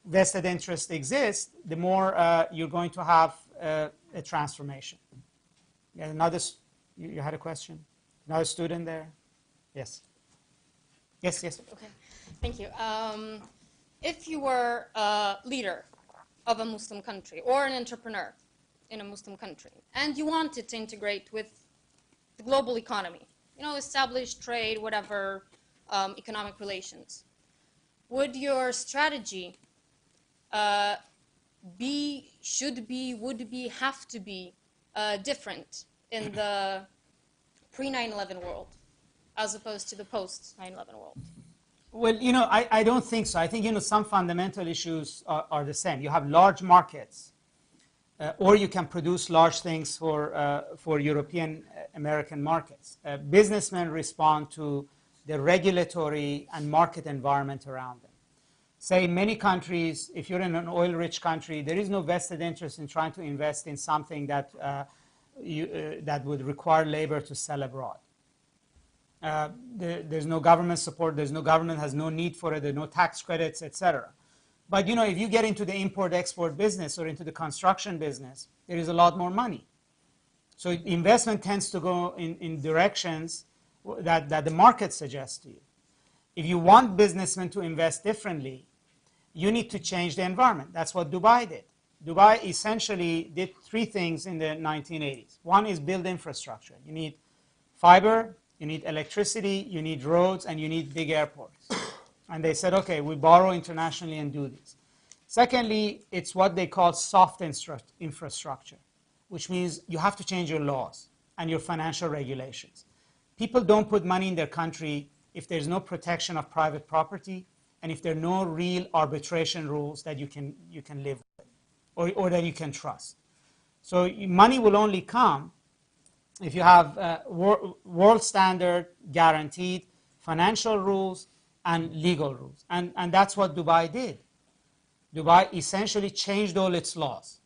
vested interest exists, the more you're going to have a transformation. Yeah, you had a question? Another student there? Yes. Yes. Okay, thank you. If you were a leader of a Muslim country or an entrepreneur in a Muslim country, and you wanted to integrate with the global economy, establish trade, whatever, economic relations, would your strategy have to be different in the pre-9/11 world as opposed to the post-9/11 world? Well, I don't think so. I think, some fundamental issues are the same. You have large markets, or you can produce large things for European American markets. Businessmen respond to the regulatory and market environment around them. Say in many countries, if you're in an oil-rich country, there is no vested interest in trying to invest in something that, that would require labor to sell abroad. There's no government support, there's no government has no need for it, there are no tax credits, etc. But if you get into the import-export business or into the construction business, there is a lot more money. So investment tends to go in directions that the market suggests to you. If you want businessmen to invest differently, you need to change the environment. That's what Dubai did. Dubai essentially did three things in the 1980s. One is build infrastructure. You need fiber, you need electricity, you need roads, and you need big airports. And they said, okay, we borrow internationally and do this. Secondly, it's what they call soft infrastructure, which means you have to change your laws and your financial regulations. People don't put money in their country if there's no protection of private property and if there are no real arbitration rules that you can live with or that you can trust. So money will only come if you have world standard guaranteed financial rules and legal rules. And that's what Dubai did. Dubai essentially changed all its laws.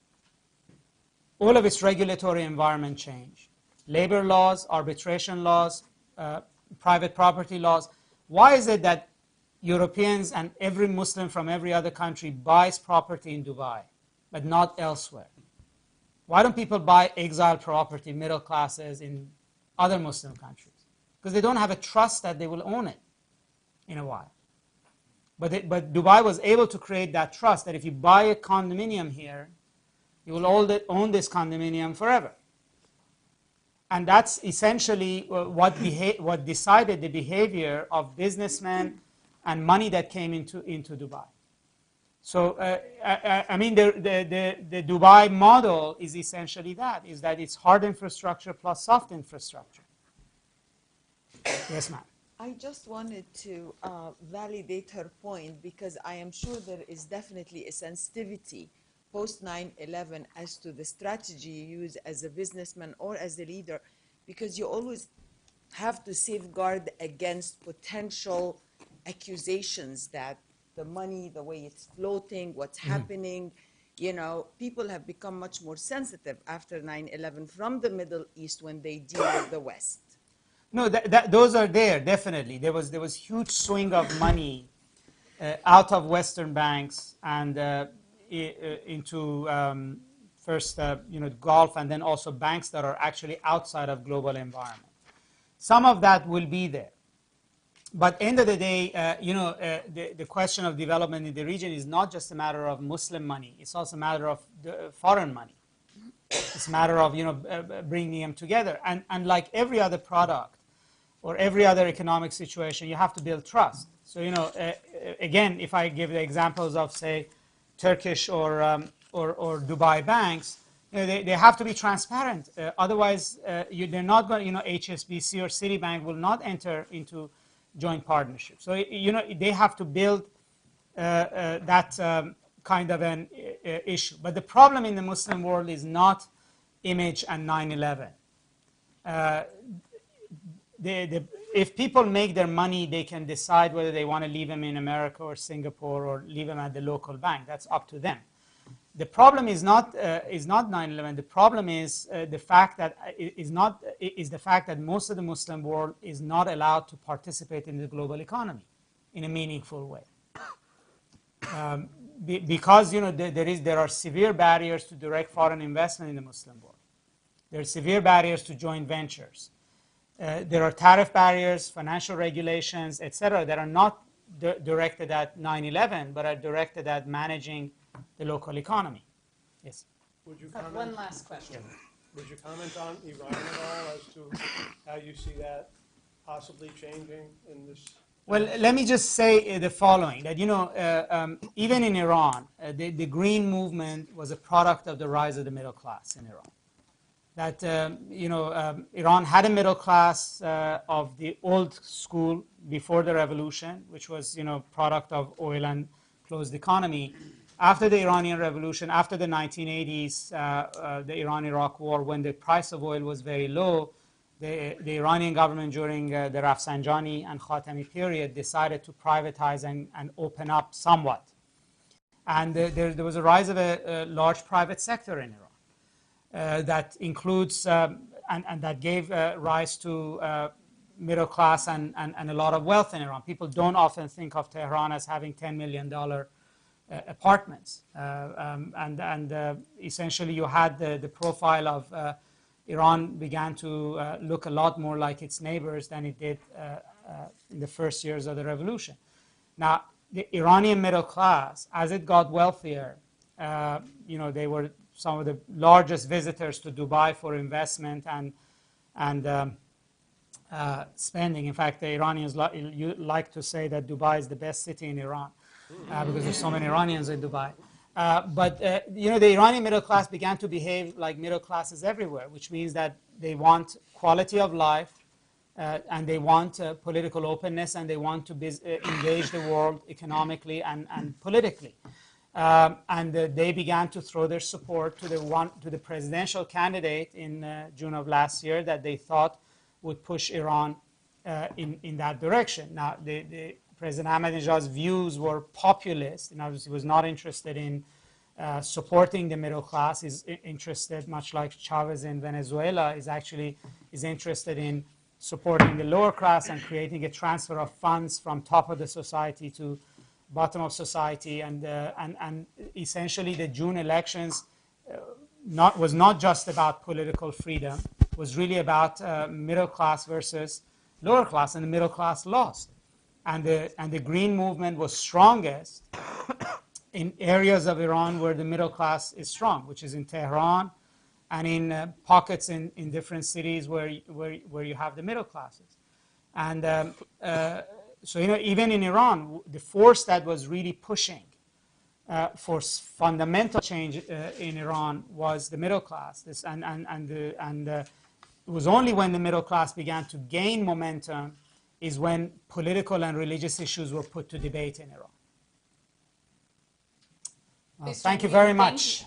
All of its regulatory environment changed. Labor laws, arbitration laws, private property laws. Why is it that Europeans and every Muslim from every other country buys property in Dubai, but not elsewhere? Why don't people buy exile property, middle classes, in other Muslim countries? Because they don't have a trust that they will own it in a while. But Dubai was able to create that trust that if you buy a condominium here, you will own this condominium forever. And that's essentially what decided the behavior of businessmen and money that came into Dubai. So, I mean, the Dubai model is essentially that, is that it's hard infrastructure plus soft infrastructure. Yes, ma'am. I just wanted to validate her point because I am sure there is definitely a sensitivity post 9/11 as to the strategy you use as a businessman or as a leader, because you always have to safeguard against potential accusations that the money, the way it's floating, what's happening, people have become much more sensitive after 9/11 from the Middle East when they deal with the West. No, those are there, definitely. There was huge swing of money out of Western banks and into first, Gulf, and then also banks that are actually outside of global environment. Some of that will be there. But end of the day, the question of development in the region is not just a matter of Muslim money. It's also a matter of foreign money. It's a matter of, bringing them together. And like every other product or every other economic situation, you have to build trust. So, again, if I give the examples of, say, Turkish or Dubai banks, they have to be transparent. Otherwise, they're not going, HSBC or Citibank will not enter into joint partnership. So, they have to build that kind of an issue. But the problem in the Muslim world is not image and 9/11. If people make their money, they can decide whether they want to leave them in America or Singapore or leave them at the local bank. That's up to them. The problem is not 9/11. The problem is the fact that most of the Muslim world is not allowed to participate in the global economy in a meaningful way, because there are severe barriers to direct foreign investment in the Muslim world. There are severe barriers to joint ventures. There are tariff barriers, financial regulations, etc., that are not directed at 9/11, but are directed at managing the local economy. Yes. Would you Got comment? one last question. Would you comment on Iran at all as to how you see that possibly changing in this? Well, let me just say the following, that, even in Iran, the green movement was a product of the rise of the middle class in Iran. That, Iran had a middle class of the old school before the revolution, which was, product of oil and closed economy. After the Iranian Revolution, after the 1980s, the Iran-Iraq War, when the price of oil was very low, the Iranian government during the Rafsanjani and Khatami period decided to privatize and open up somewhat. And there was a rise of a large private sector in Iran that includes, and that gave rise to middle class and a lot of wealth in Iran. People don't often think of Tehran as having $10 million apartments. Essentially you had the profile of Iran began to look a lot more like its neighbors than it did in the first years of the revolution. Now, the Iranian middle class, as it got wealthier, they were some of the largest visitors to Dubai for investment and spending. In fact, the Iranians like to say that Dubai is the best city in Iran because there's so many Iranians in Dubai. But the Iranian middle class began to behave like middle classes everywhere, which means that they want quality of life, and they want political openness, and they want to engage the world economically and politically. They began to throw their support to the presidential candidate in June of last year that they thought would push Iran in that direction. Now, the President Ahmadinejad's views were populist. In other words, he was not interested in supporting the middle class. He's interested, much like Chavez in Venezuela, is interested in supporting the lower class and creating a transfer of funds from top of the society to bottom of society. And essentially, the June elections was not just about political freedom. It was really about middle class versus lower class, and the middle class lost. And the Green movement was strongest in areas of Iran where the middle class is strong, which is in Tehran and in pockets in different cities where you have the middle classes. And so even in Iran, the force that was really pushing for fundamental change in Iran was the middle class. It was only when the middle class began to gain momentum is when political and religious issues were put to debate in Iran. Well, thank you very much.